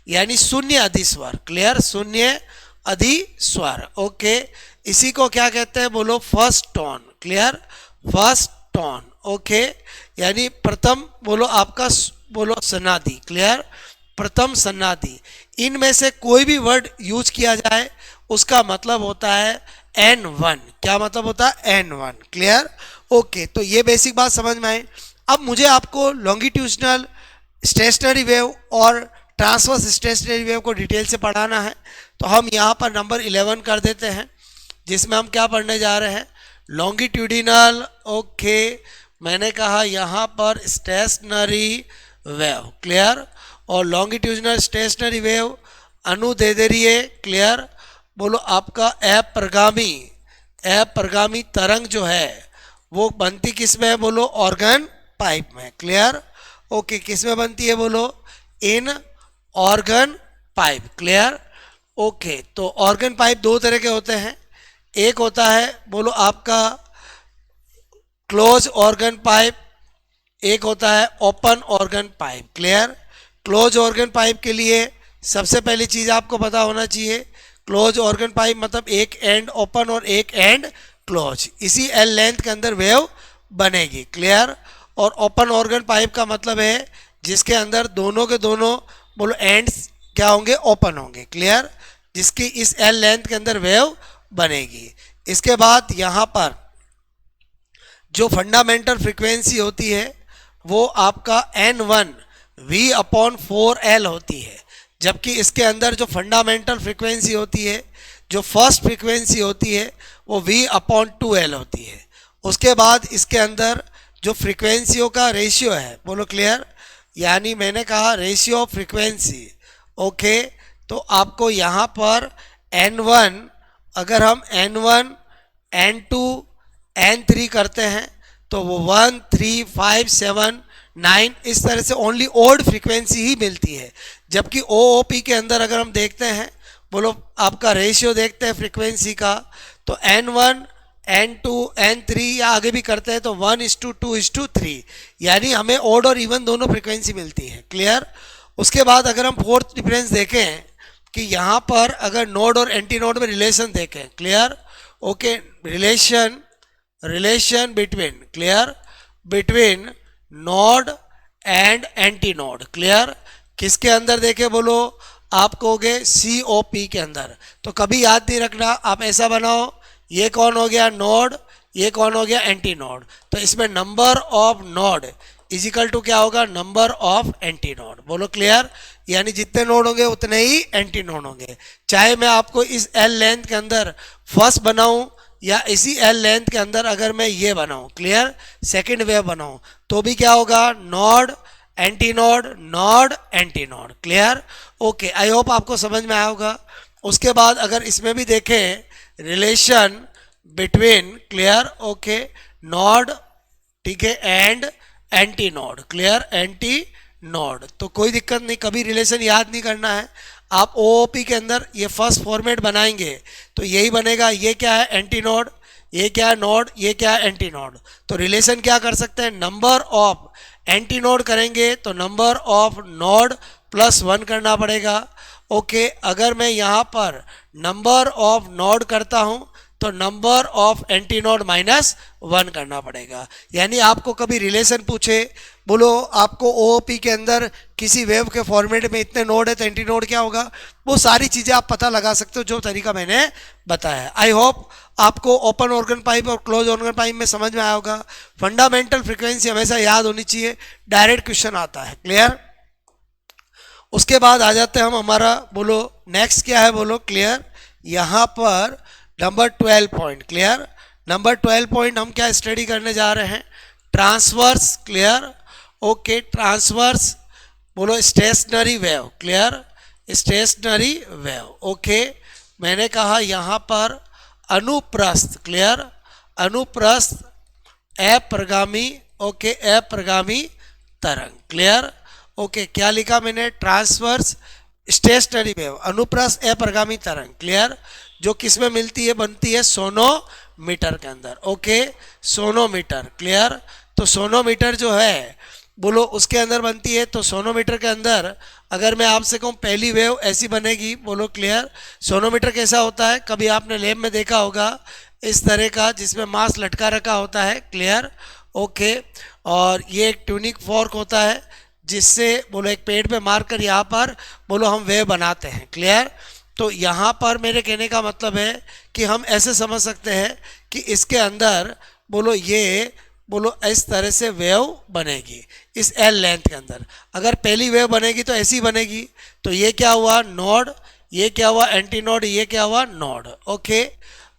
यानी शून्य अधिस्वर, क्लियर? शून्य अधिस्वर। ओके, इसी को क्या कहते हैं? बोलो first tone, clear? First tone. Okay, यानी प्रथम, बोलो आपका, बोलो सनादि, क्लियर? प्रथम सनादि। इनमें से कोई भी वर्ड यूज किया जाए उसका मतलब होता है N1। क्या मतलब होता है? N1, clear? ओके, तो ये बेसिक बात समझ में आई। अब मुझे आपको लॉन्गिट्यूशनल स्टेशनरी वेव और ट्रांसवर्स स्टेशनरी वेव को डिटेल से पढ़ाना है, तो हम यहाँ पर नंबर 11 कर देते हैं, जिसमें हम क्या पढ़ने जा रहे हैं? लॉन्गिट्यूडिनल। ओके, मैंने कहा यहाँ पर स्टेशनरी वेव, क्लियर? और लॉन्गिट्यूडिनल स्टेशनरी वेव अनुदैर्ध्य, क्लियर? बोलो आपका अप्रगामी तरंग जो है वो बनती किस में है? बोलो ऑर्गन पाइप में, क्लियर? ओके, किस में बनती है? बोलो इन ऑर्गन पाइप, क्लियर? ओके, तो ऑर्गन पाइप दो तरह के होते हैं। एक होता है, बोलो आपका क्लोज ऑर्गन पाइप, एक होता है open organ pipe, clear? Close organ pipe के लिए सबसे पहली चीज आपको पता होना चाहिए, क्लोज ऑर्गन पाइप मतलब एक एंड ओपन और एक एंड क्लोज, इसी एल लेंथ के अंदर वेव बनेगी, क्लियर? और ओपन ऑर्गन पाइप का मतलब है जिसके अंदर दोनों के दोनों, बोलो एंड्स क्या होंगे? ओपन होंगे, क्लियर? जिसकी इस एल लेंथ के अंदर वेव बनेगी। इसके बाद यहाँ पर जो फंडामेंटल फ्रीक्वेंसी होती है वो आपका N1 V/4L होती है, जबकि इसके अंदर जो फंडामेंटल फ्रीक्वेंसी होती है, जो फर्स्ट फ्रीक्वेंसी होती है, वो V/2L होती है। उसके बाद इसके अंदर जो फ्रीक्वेंसियों का रेशियो है, बोलो क्लियर? यानी मैंने कहा रेशियो ऑफ फ्रीक्वेंसी। ओके, तो आपको यहाँ पर N1, अगर हम N1 N2 N3 करते हैं तो वो 1, 3, 5, 7, 9 इस तरह से ओनली ओड फ्रीक्वेंसी ही मिलती है। जबकि OOP के अंदर अगर हम देखते हैं, बोलो आपका रेशियो देखते हैं फ्रीक्वेंसी का, तो N1, N2, N3 या आगे भी करते हैं तो 1:2:3, यानी हमें ओड और इवन दोनों फ्रीक्वेंसी मिलती है। क्लियर। उसके बाद अगर हम फोर्थ डिफरेंस देखें कि यहाँ पर अगर नोड और एंटी नोड में रिलेशन देखें, clear, okay, relation between node and anti node, clear, किसके अंदर देखे बोलो, आप कहोगे COP के अंदर। तो कभी याद नहीं रखना, आप ऐसा बनाओ, ये कौन हो गया नोड, ये कौन हो गया एंटी नोड, तो इसमें number of node is equal to क्या होगा, नंबर ऑफ एंटी नोड। बोलो क्लियर, यानी जितने नोड होंगे उतने ही एंटी नोड होंगे। चाहे मैं आपको इस L लेंथ के अंदर फर्स्ट बनाऊं या इसी L लेंथ के अंदर अगर मैं ये बनाऊं, क्लियर, सेकंड वेव बनाऊं, तो भी क्या होगा, node anti node, node anti node. Clear, okay, I hope आपको समझ में आया होगा। उसके बाद अगर इसमें भी देखें relation between, clear, okay, node, ठीक है, and anti node, clear, anti node, तो कोई दिक्कत नहीं, कभी रिलेशन याद नहीं करना है। आप OOP के अंदर ये फर्स्ट फॉर्मेट बनाएंगे तो यही बनेगा, ये क्या है एंटी नोड, ये क्या है नोड, ये क्या है एंटी नोड। तो रिलेशन क्या कर सकते हैं, नंबर ऑफ एंटी नोड करेंगे तो नंबर ऑफ नोड +1 करना पड़ेगा। ओके, अगर मैं यहाँ पर नंबर ऑफ नोड करता हूँ तो नंबर ऑफ एंटी नोड -1 करना पड़ेगा। यानी आपको कभी रिलेशन पूछे, बोलो आपको OOP के अंदर किसी वेव के फॉर्मेट में इतने नोड है तो एंटी नोड क्या होगा, वो सारी चीज़ें आप पता लगा सकते हो जो तरीका मैंने बताया। आई होप आपको ओपन ऑर्गन पाइप और क्लोज ऑर्गन पाइप में समझ में आया होगा। फंडामेंटल फ्रीक्वेंसी हमेशा याद होनी चाहिए, डायरेक्ट क्वेश्चन आता है। क्लियर। उसके बाद आ जाते हैं हम हमारा, बोलो नेक्स्ट क्या है, बोलो क्लियर, यहाँ पर number 12 point, clear, number 12 point हम क्या स्टडी करने जा रहे हैं, ट्रांसवर्स, क्लियर, ओके, ट्रांसवर्स, बोलो stationary wave, clear, stationary wave, okay. मैंने कहा यहाँ पर अनुप्रस्थ, क्लियर, अनुप्रस्थ अप्रगामी, ओके, अप्रगामी तरंग, क्लियर, ओके, क्या लिखा मैंने, ट्रांसवर्स स्टेशनरी वेव, अनुप्रस्थ अप्रगामी तरंग, क्लियर, जो किस में मिलती है, बनती है सोनोमीटर के अंदर, ओके, सोनोमीटर, क्लियर। तो सोनोमीटर जो है बोलो उसके अंदर बनती है, तो सोनोमीटर के अंदर अगर मैं आपसे कहूँ पहली वेव ऐसी बनेगी, बोलो क्लियर। सोनोमीटर कैसा होता है, कभी आपने लैब में देखा होगा, इस तरह का जिसमें मास लटका रखा होता है, क्लियर, ओके, और ये एक ट्यूनिक फॉर्क होता है जिससे बोलो एक पेड़ पे मारकर यहाँ पर बोलो हम वेव बनाते हैं, क्लियर। तो यहाँ पर मेरे कहने का मतलब है कि हम ऐसे समझ सकते हैं कि इसके अंदर बोलो ये बोलो इस तरह से वेव बनेगी इस L लेंथ के अंदर। अगर पहली वेव बनेगी तो ऐसी बनेगी, तो ये क्या हुआ नोड, ये क्या हुआ एंटी नोड, ये क्या हुआ नोड, ओके।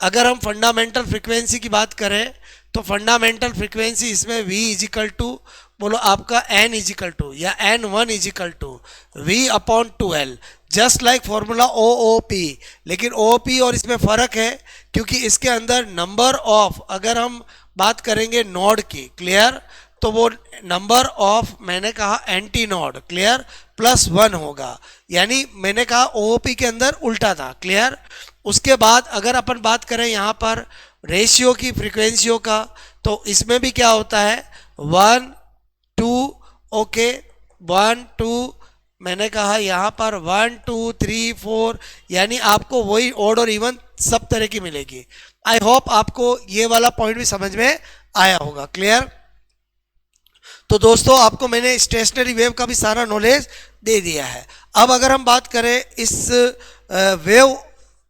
अगर हम फंडामेंटल फ्रीक्वेंसी की बात करें तो फंडामेंटल फ्रीक्वेंसी इसमें V इजिकल टू बोलो आपका N इजिकल टू या N1 is equal to V/2L, just like formula OOP। लेकिन OOP और इसमें फ़र्क है क्योंकि इसके अंदर नंबर ऑफ, अगर हम बात करेंगे नोड की, क्लियर, तो वो नंबर ऑफ मैंने कहा एंटी नोड, क्लियर, +1 होगा। यानी मैंने कहा OOP के अंदर उल्टा था, क्लियर। उसके बाद अगर अपन बात करें यहाँ पर रेशियो की फ्रीक्वेंसियों का, तो इसमें भी क्या होता है 1 2, ओके, 1 2, मैंने कहा यहाँ पर 1 2 3 4, यानी आपको वही ऑड और इवन सब तरह की मिलेगी। आई होप आपको ये वाला पॉइंट भी समझ में आया होगा, क्लियर। तो दोस्तों आपको मैंने स्टेशनरी वेव का भी सारा नॉलेज दे दिया है। अब अगर हम बात करें इस वेव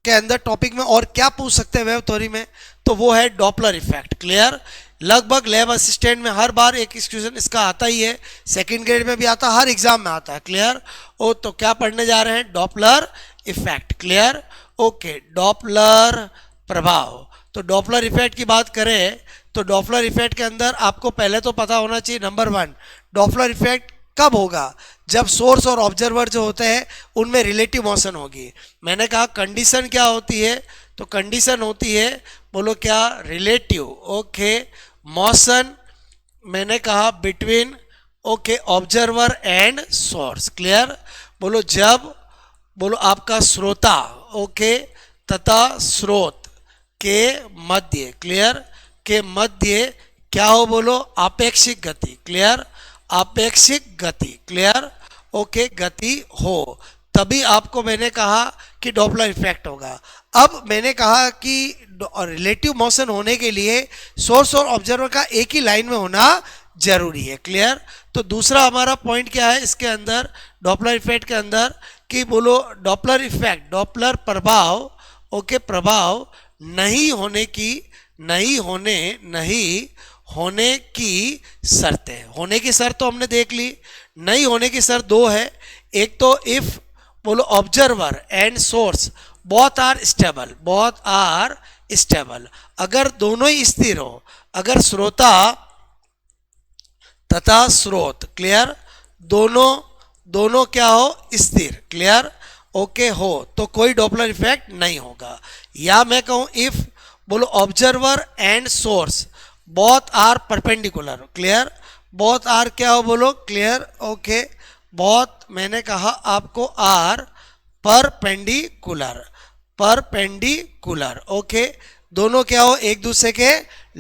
के अंदर टॉपिक में और क्या पूछ सकते हैं वेव थ्योरी में, तो वो है डॉपलर इफेक्ट, क्लियर। लगभग लैब असिस्टेंट में हर बार एक क्वेश्चन इसका आता ही है, सेकंड ग्रेड में भी आता है, हर एग्जाम में आता है, क्लियर। ओ तो क्या पढ़ने जा रहे हैं, Doppler effect, clear, okay, Doppler प्रभाव। तो डॉपलर इफेक्ट की बात करें तो डॉपलर इफेक्ट के अंदर आपको पहले तो पता होना चाहिए, नंबर 1, डॉपलर इफेक्ट कब होगा, जब सोर्स और ऑब्जर्वर जो होते हैं उनमें रिलेटिव मोशन होगी। मैंने कहा कंडीशन क्या होती है, तो कंडीशन होती है बोलो क्या, रिलेटिव, ओके, मोशन मैंने कहा between okay observer and source, clear. बोलो जब, बोलो आपका श्रोता ओके तथा स्रोत के मध्य, क्लियर, के मध्य क्या हो, बोलो आपेक्षिक गति, क्लियर, आपेक्षिक गति, क्लियर, ओके गति हो, तभी आपको मैंने कहा कि डॉपलर इफेक्ट होगा। अब मैंने कहा कि रिलेटिव मोशन होने के लिए सोर्स और ऑब्जर्वर का एक ही लाइन में होना जरूरी है, क्लियर। तो दूसरा हमारा पॉइंट क्या है इसके अंदर, डॉपलर इफेक्ट के अंदर, कि बोलो डॉपलर इफेक्ट, डॉपलर प्रभाव ओके प्रभाव नहीं होने की शर्तें। होने की शर्त तो हमने देख ली, नहीं होने की शर्त दो है। एक तो इफ बोलो observer and source both are stable, अगर दोनों ही स्थिर हो, अगर श्रोता तथा स्रोत, क्लियर, दोनों क्या हो, स्थिर, क्लियर, ओके हो, तो कोई डॉपलर इफेक्ट नहीं होगा। या मैं कहूं इफ बोलो observer and source both are perpendicular, clear, both are क्या हो, बोलो क्लियर, ओके, बोथ मैंने कहा आपको आर परपेंडिकुलर, ओके, दोनों क्या हो, एक दूसरे के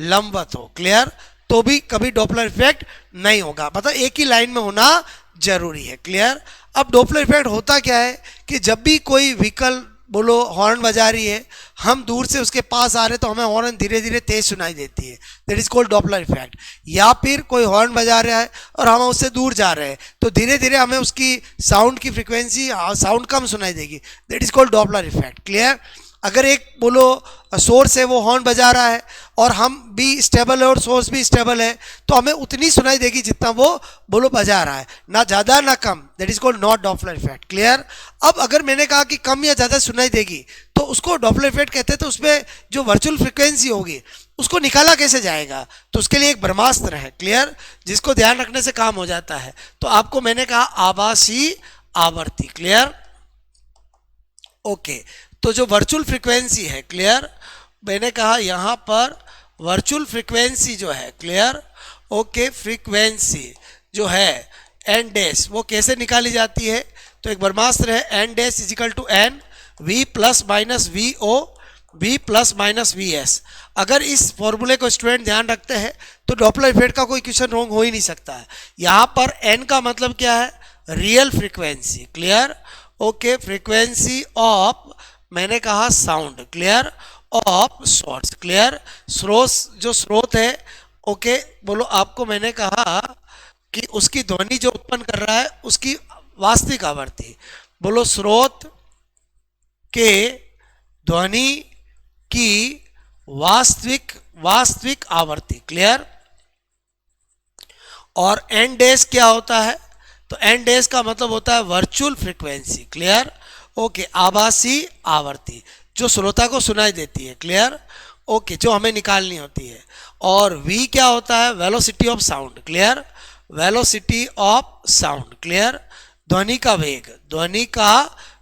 लंबवत हो, क्लियर, तो भी कभी डॉपलर इफेक्ट नहीं होगा, मतलब एक ही लाइन में होना जरूरी है, क्लियर। अब डॉपलर इफेक्ट होता क्या है कि जब भी कोई व्हीकल बोलो हॉर्न बजा रही है, हम दूर से उसके पास आ रहे तो हमें हॉर्न धीरे धीरे तेज सुनाई देती है, that is called Doppler effect. या फिर कोई हॉर्न बजा रहा है और हम उससे दूर जा रहे हैं तो धीरे धीरे हमें उसकी साउंड की फ्रीक्वेंसी, साउंड कम सुनाई देगी, that is called Doppler effect, clear. अगर एक बोलो सोर्स है वो हॉर्न बजा रहा है और हम भी स्टेबल है और सोर्स भी स्टेबल है, तो हमें उतनी सुनाई देगी जितना वो बोलो बजा रहा है, ना ज़्यादा ना कम, that is called not Doppler effect, clear. अब अगर मैंने कहा कि कम या ज़्यादा सुनाई देगी तो उसको डॉपलर इफेक्ट कहते हैं। तो उसमें जो वर्चुअल फ्रिक्वेंसी होगी उसको निकाला कैसे जाएगा, तो उसके लिए एक ब्रह्मास्त्र है, क्लियर, जिसको ध्यान रखने से काम हो जाता है। तो आपको मैंने कहा आभासी आवर्ती, क्लियर, ओके। तो जो वर्चुअल फ्रिक्वेंसी है, क्लियर, मैंने कहा यहाँ पर वर्चुअल फ्रिक्वेंसी जो है, क्लियर, ओके, फ्रीक्वेंसी जो है एन डैश वो कैसे निकाली जाती है, तो एक ब्रह्मास्त्र है N dash is equal to N V plus minus V O V plus minus V S. अगर इस फॉर्मूले को स्टूडेंट ध्यान रखते हैं तो डॉपलर इफेक्ट का कोई क्वेश्चन रॉन्ग हो ही नहीं सकता है। यहाँ पर एन का मतलब क्या है, real frequency, clear, okay, frequency of मैंने कहा sound, clear, of source, clear, स्रोत है, ओके, बोलो आपको मैंने कहा कि उसकी ध्वनि जो उत्पन्न कर रहा है उसकी वास्तविक आवृत्ति, बोलो स्रोत के ध्वनि की वास्तविक आवृत्ति, क्लियर। और एन डैश क्या होता है, तो एन डैश का मतलब होता है वर्चुअल फ्रीक्वेंसी, क्लियर, ओके, आभासी आवर्ती जो श्रोता को सुनाई देती है, क्लियर, ओके, जो हमें निकालनी होती है। और v क्या होता है, velocity of sound, clear, velocity of sound, clear, ध्वनि का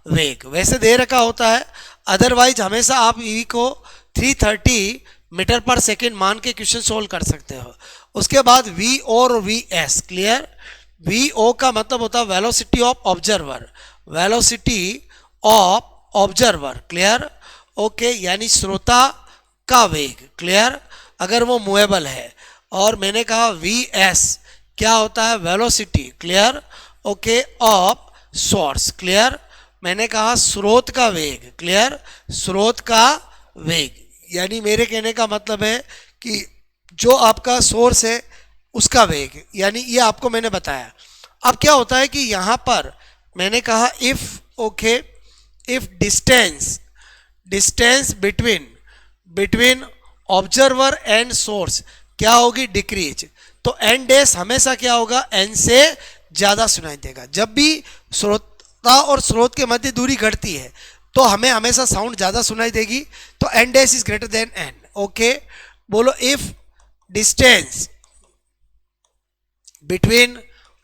वेग वैसे दे रखा होता है, अदरवाइज हमेशा आप v को 330 मीटर पर सेकेंड मान के क्वेश्चन सोल्व कर सकते हो। उसके बाद वी और V S, clear, V O का मतलब होता है velocity of observer, clear, okay, यानी श्रोता का वेग, क्लियर, अगर वो मूवेबल है। और मैंने कहा वी एस क्या होता है, velocity, clear, okay, of source, clear, मैंने कहा स्रोत का वेग, क्लियर, स्रोत का वेग, यानी मेरे कहने का मतलब है कि जो आपका सोर्स है उसका वेग, यानी ये आपको मैंने बताया। अब क्या होता है कि यहाँ पर मैंने कहा if distance between observer and source क्या होगी, डिक्रीज, तो एन डैश हमेशा क्या होगा, एन से ज़्यादा सुनाई देगा। जब भी श्रोता और स्रोत के मध्य दूरी घटती है तो हमें हमेशा साउंड ज़्यादा सुनाई देगी, तो N dash is greater than n, okay. बोलो if distance between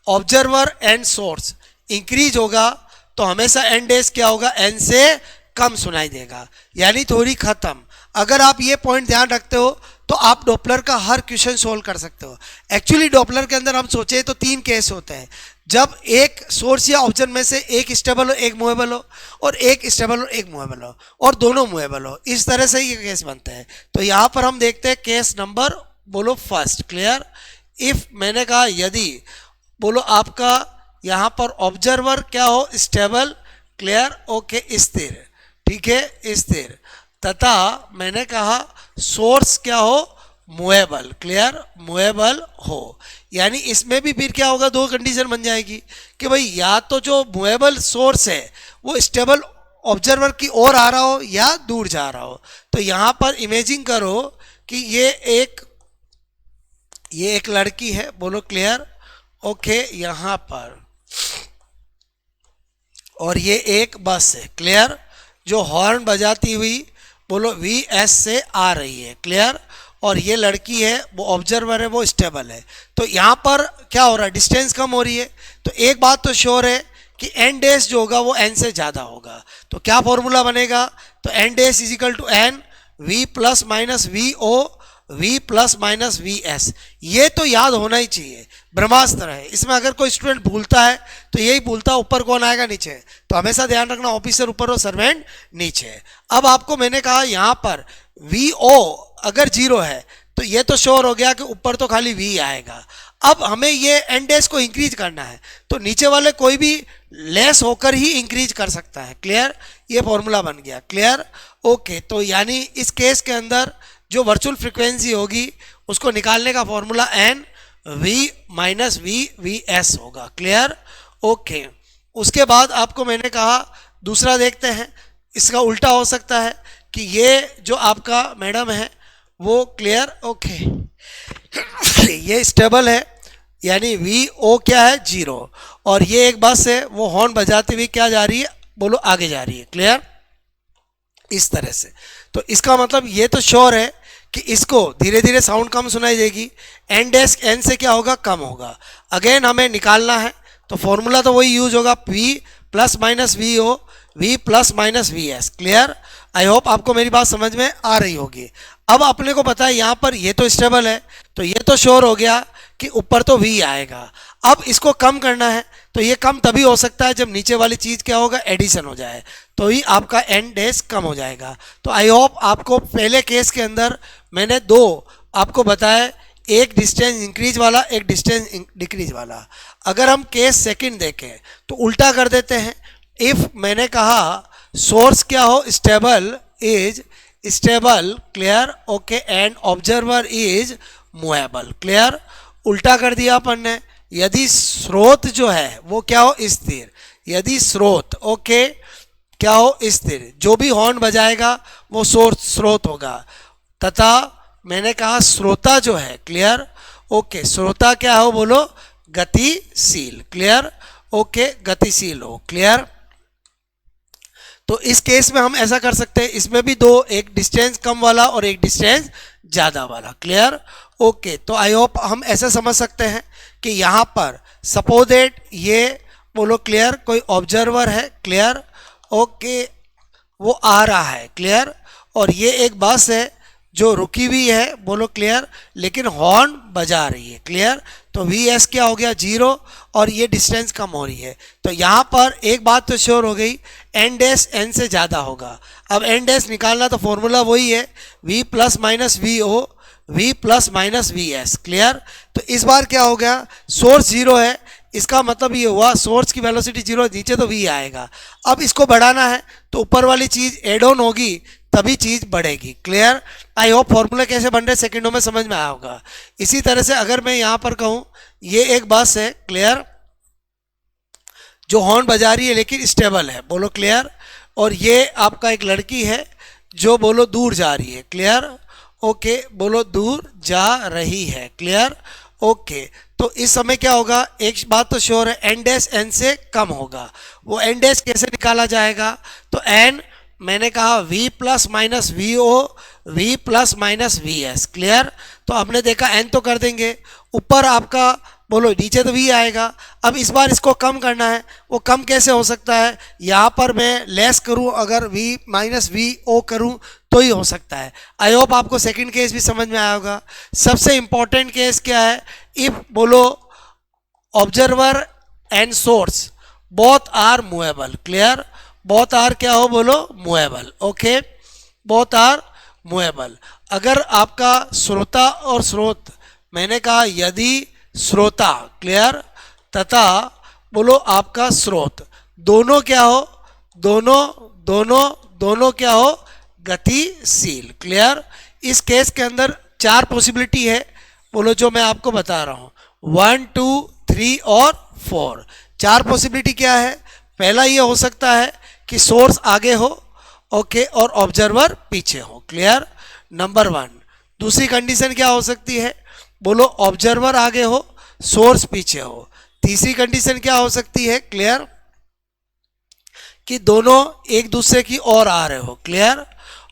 observer and source increase होगा तो हमेशा एन डैश क्या होगा, एन से कम सुनाई देगा, यानी थ्योरी खत्म। अगर आप ये पॉइंट ध्यान रखते हो तो आप डॉपलर का हर क्वेश्चन सोल्व कर सकते हो। एक्चुअली डॉपलर के अंदर हम सोचे तो 3 केस होते हैं, जब एक सोर्स या ऑब्जर्व में से एक स्टेबल हो, एक मूवेबल हो, और एक स्टेबल और एक मूवेबल हो, और दोनों मूवेबल हो। इस तरह से ये केस बनते हैं। तो यहाँ पर हम देखते हैं केस नंबर बोलो फर्स्ट, क्लियर। इफ मैंने कहा यदि बोलो आपका यहाँ पर ऑब्जर्वर क्या हो, स्टेबल, क्लियर, ओके, स्थिर, ठीक है, स्थिर, तथा मैंने कहा सोर्स क्या हो, मूवेबल, क्लियर, मूवेबल हो। यानी इसमें भी फिर क्या होगा, 2 कंडीशन बन जाएगी कि भाई या तो जो मूवेबल सोर्स है वो स्टेबल ऑब्जर्वर की ओर आ रहा हो या दूर जा रहा हो। तो यहाँ पर इमेजिन करो कि ये एक लड़की है, बोलो क्लियर, ओके, यहाँ पर, और ये एक बस है, क्लियर, जो हॉर्न बजाती हुई बोलो VS से आ रही है, क्लियर, और ये लड़की है, वो ऑब्जर्वर है, वो स्टेबल है। तो यहाँ पर क्या हो रहा है, डिस्टेंस कम हो रही है। तो एक बात तो श्योर है कि एन डैश जो होगा वो एन से ज़्यादा होगा। तो क्या फॉर्मूला बनेगा, तो N dash is equal to N V plus minus VO V plus minus VS। ये तो याद होना ही चाहिए, ब्रह्मास्त्र है। इसमें अगर कोई स्टूडेंट भूलता है तो यही भूलता, ऊपर कौन आएगा, नीचे। तो हमेशा ध्यान रखना, ऑफिसर ऊपर और सर्वेंट नीचे। अब आपको मैंने कहा यहाँ पर VO अगर 0 है तो ये तो श्योर हो गया कि ऊपर तो खाली V आएगा। अब हमें ये एन डैश को इंक्रीज करना है, तो नीचे वाले कोई भी लेस होकर ही इंक्रीज कर सकता है, क्लियर। ये फॉर्मूला बन गया, क्लियर, ओके। तो यानी इस केस के अंदर जो वर्चुअल फ्रीक्वेंसी होगी उसको निकालने का formula N V minus VS होगा, क्लियर, ओके। उसके बाद आपको मैंने कहा दूसरा देखते हैं, इसका उल्टा हो सकता है कि ये जो आपका मैडम है वो, क्लियर, ओके, ये स्टेबल है, यानी VO क्या है, 0, और ये एक बस है, वो हॉर्न बजाती हुई क्या जा रही है, बोलो आगे जा रही है, क्लियर, इस तरह से। तो इसका मतलब ये तो श्योर है कि इसको धीरे धीरे साउंड कम सुनाई देगी, एन डैश एन से क्या होगा, कम होगा। अगेन हमें निकालना है तो फॉर्मूला तो वही यूज होगा, V plus minus VO V plus minus VS, clear. I hope आपको मेरी बात समझ में आ रही होगी। अब अपने को पता है यहाँ पर ये तो स्टेबल है, तो ये तो श्योर हो गया कि ऊपर तो V आएगा। अब इसको कम करना है, तो ये कम तभी हो सकता है जब नीचे वाली चीज़ क्या होगा, एडिशन हो जाए, तो ही आपका एन डैश कम हो जाएगा। तो आई होप आपको पहले केस के अंदर मैंने 2 आपको बताया, एक डिस्टेंस इंक्रीज वाला, एक डिस्टेंस डिक्रीज वाला। अगर हम केस सेकंड देखें तो उल्टा कर देते हैं। इफ मैंने कहा सोर्स क्या हो, stable is stable, clear, okay, and observer is movable, clear, उल्टा कर दिया अपन ने। यदि स्रोत जो है वो क्या हो, स्थिर, यदि स्रोत, ओके, क्या हो, स्थिर, जो भी हॉर्न बजाएगा वो स्रोत होगा, तथा मैंने कहा श्रोता जो है, क्लियर, ओके, श्रोता क्या हो, बोलो गतिशील, क्लियर, ओके, गतिशील हो, क्लियर। तो इस केस में हम ऐसा कर सकते हैं, इसमें भी 2, एक डिस्टेंस कम वाला और एक डिस्टेंस ज़्यादा वाला, क्लियर, ओके। तो आई होप हम ऐसा समझ सकते हैं कि यहाँ पर सपोज दैट ये बोलो क्लियर कोई ऑब्जर्वर है, क्लियर, ओके, वो आ रहा है, क्लियर, और ये एक बस है जो रुकी हुई है, बोलो क्लियर, लेकिन हॉर्न बजा रही है, क्लियर। तो VS क्या हो गया, 0, और ये डिस्टेंस कम हो रही है। तो यहाँ पर एक बात तो श्योर हो गई, एन डैश एन से ज़्यादा होगा। अब एन डैश निकालना तो फॉर्मूला वही है, V plus minus VO V plus minus VS, clear. तो इस बार क्या हो गया, सोर्स 0 है, इसका मतलब ये हुआ सोर्स की वेलोसिटी 0, नीचे तो V आएगा। अब इसको बढ़ाना है तो ऊपर वाली चीज़ एड ऑन होगी तभी चीज़ बढ़ेगी, क्लियर। आई होप फॉर्मूला कैसे बन रहे सेकंडों में समझ में आया होगा। इसी तरह से अगर मैं यहाँ पर कहूँ ये एक बस है, क्लियर, जो हॉर्न बजा रही है लेकिन स्टेबल है, बोलो क्लियर, और ये आपका एक लड़की है जो बोलो दूर जा रही है, क्लियर, ओके, बोलो दूर जा रही है, क्लियर, ओके। तो इस समय क्या होगा, एक बात तो श्योर है, एन डैश एन से कम होगा। वो एन डैश कैसे निकाला जाएगा, तो एन मैंने कहा V plus minus VO V plus minus VS, clear. तो हमने देखा एन तो कर देंगे, ऊपर आपका बोलो नीचे तो v आएगा। अब इस बार इसको कम करना है, वो कम कैसे हो सकता है, यहाँ पर मैं लेस करूँ, अगर v माइनस वी ओ करूँ तो ही हो सकता है। आई होप आपको सेकंड केस भी समझ में आया होगा। सबसे इंपॉर्टेंट केस क्या है, इफ बोलो observer and source both are movable, clear, both are क्या हो बोलो movable, okay, both are movable. अगर आपका श्रोता और स्रोत, मैंने कहा यदि श्रोता, क्लियर, तथा बोलो आपका स्रोत दोनों क्या हो, दोनों दोनों दोनों क्या हो, गतिशील, क्लियर। इस केस के अंदर 4 पॉसिबिलिटी है, बोलो जो मैं आपको बता रहा हूँ, 1 2 3 और 4। 4 पॉसिबिलिटी क्या है, पहला ये हो सकता है कि सोर्स आगे हो, ओके, और ऑब्जर्वर पीछे हो, क्लियर, नंबर 1। दूसरी कंडीशन क्या हो सकती है, बोलो ऑब्जर्वर आगे हो, सोर्स पीछे हो। तीसरी कंडीशन क्या हो सकती है, क्लियर, कि दोनों एक दूसरे की ओर आ रहे हो, क्लियर।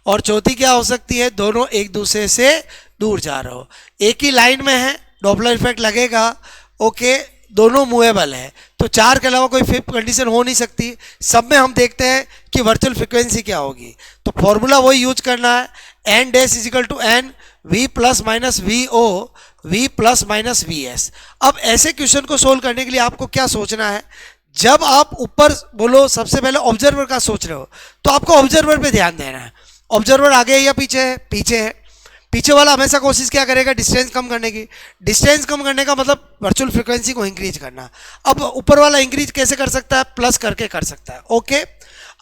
और चौथी क्या हो सकती है, दोनों एक दूसरे से दूर जा रहे हो। एक ही लाइन में है, डॉपलर इफेक्ट लगेगा, ओके, दोनों मूवेबल है, तो 4 के अलावा कोई फिफ्थ कंडीशन हो नहीं सकती। सब में हम देखते हैं कि वर्चुअल फ्रिक्वेंसी क्या होगी, तो फॉर्मूला वही यूज करना है, N dash is equal to N V plus minus V O V plus minus V S. अब ऐसे क्वेश्चन को सोल्व करने के लिए आपको क्या सोचना है, जब आप ऊपर बोलो सबसे पहले ऑब्जर्वर का सोच रहे हो तो आपको ऑब्जर्वर पे ध्यान देना है। ऑब्जर्वर आगे है या पीछे है, पीछे है। पीछे वाला हमेशा कोशिश क्या करेगा, डिस्टेंस कम करने की। डिस्टेंस कम करने का मतलब वर्चुअल फ्रिक्वेंसी को इंक्रीज करना। अब ऊपर वाला इंक्रीज कैसे कर सकता है, प्लस करके कर सकता है, ओके।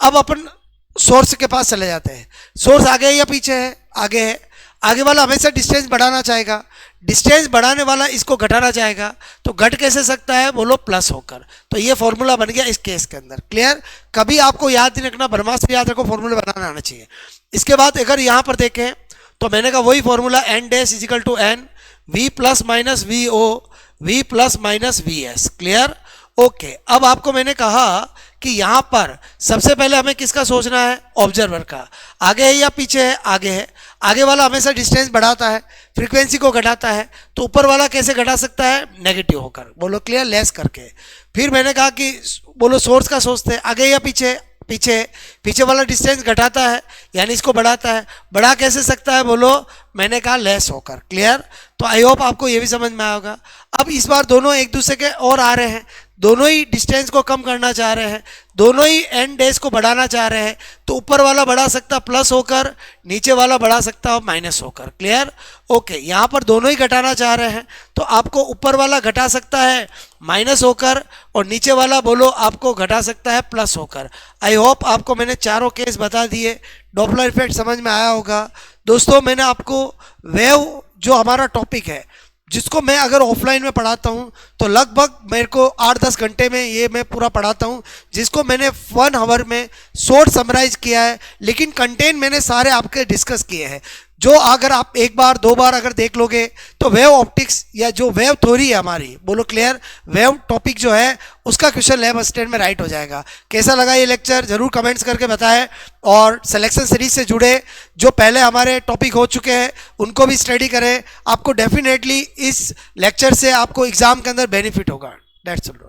अब अपन सोर्स के पास चले जाते हैं। सोर्स आगे है या पीछे है, आगे है। आगे वाला हमेशा डिस्टेंस बढ़ाना चाहेगा, डिस्टेंस बढ़ाने वाला इसको घटाना चाहेगा, तो घट कैसे सकता है, बोलो प्लस होकर। तो ये फॉर्मूला बन गया इस केस के अंदर, क्लियर। कभी आपको याद नहीं रखना, ब्रह्मास्त्र याद रखो, फॉर्मूला बनाना आना चाहिए। इसके बाद अगर यहाँ पर देखें तो मैंने कहा वही formula, N dash is equal to N V plus minus V O V plus minus V S, clear, okay. अब आपको मैंने कहा कि यहाँ पर सबसे पहले हमें किसका सोचना है, ऑब्जर्वर का। आगे है या पीछे है, आगे है। आगे वाला हमेशा डिस्टेंस बढ़ाता है, फ्रीक्वेंसी को घटाता है, तो ऊपर वाला कैसे घटा सकता है, नेगेटिव होकर, बोलो क्लियर, लेस करके। फिर मैंने कहा कि बोलो सोर्स का सोचते हैं, आगे या पीछे, पीछे। पीछे वाला डिस्टेंस घटाता है यानी इसको बढ़ाता है, बढ़ा कैसे सकता है, बोलो मैंने कहा लेस होकर, क्लियर। तो आई होप आपको ये भी समझ में आया होगा। अब इस बार दोनों एक दूसरे के और आ रहे हैं, दोनों ही डिस्टेंस को कम करना चाह रहे हैं, दोनों ही एन डैश को बढ़ाना चाह रहे हैं, तो ऊपर वाला बढ़ा सकता प्लस होकर, नीचे वाला बढ़ा सकता माइनस होकर, क्लियर, ओके। यहाँ पर दोनों ही घटाना चाह रहे हैं, तो आपको ऊपर वाला घटा सकता है माइनस होकर और नीचे वाला बोलो आपको घटा सकता है प्लस होकर। आई होप आपको मैंने चारों केस बता दिए, डॉपलर इफेक्ट समझ में आया होगा। दोस्तों मैंने आपको वेव जो हमारा टॉपिक है, जिसको मैं अगर ऑफलाइन में पढ़ाता हूँ तो लगभग मेरे को 8-10 घंटे में ये मैं पूरा पढ़ाता हूँ, जिसको मैंने 1 आवर में शॉर्ट समराइज किया है, लेकिन कंटेंट मैंने सारे आपके डिस्कस किए हैं। जो अगर आप एक बार 2 बार अगर देख लोगे तो वेव ऑप्टिक्स या जो वेव थ्योरी है हमारी, बोलो क्लियर, वेव टॉपिक जो है उसका क्वेश्चन लैब असिस्टेंट में राइट हो जाएगा। कैसा लगा ये लेक्चर जरूर कमेंट्स करके बताएं, और सिलेक्शन सीरीज से जुड़े जो पहले हमारे टॉपिक हो चुके हैं उनको भी स्टडी करें। आपको डेफिनेटली इस लेक्चर से आपको एग्जाम के अंदर बेनिफिट होगा। That's all.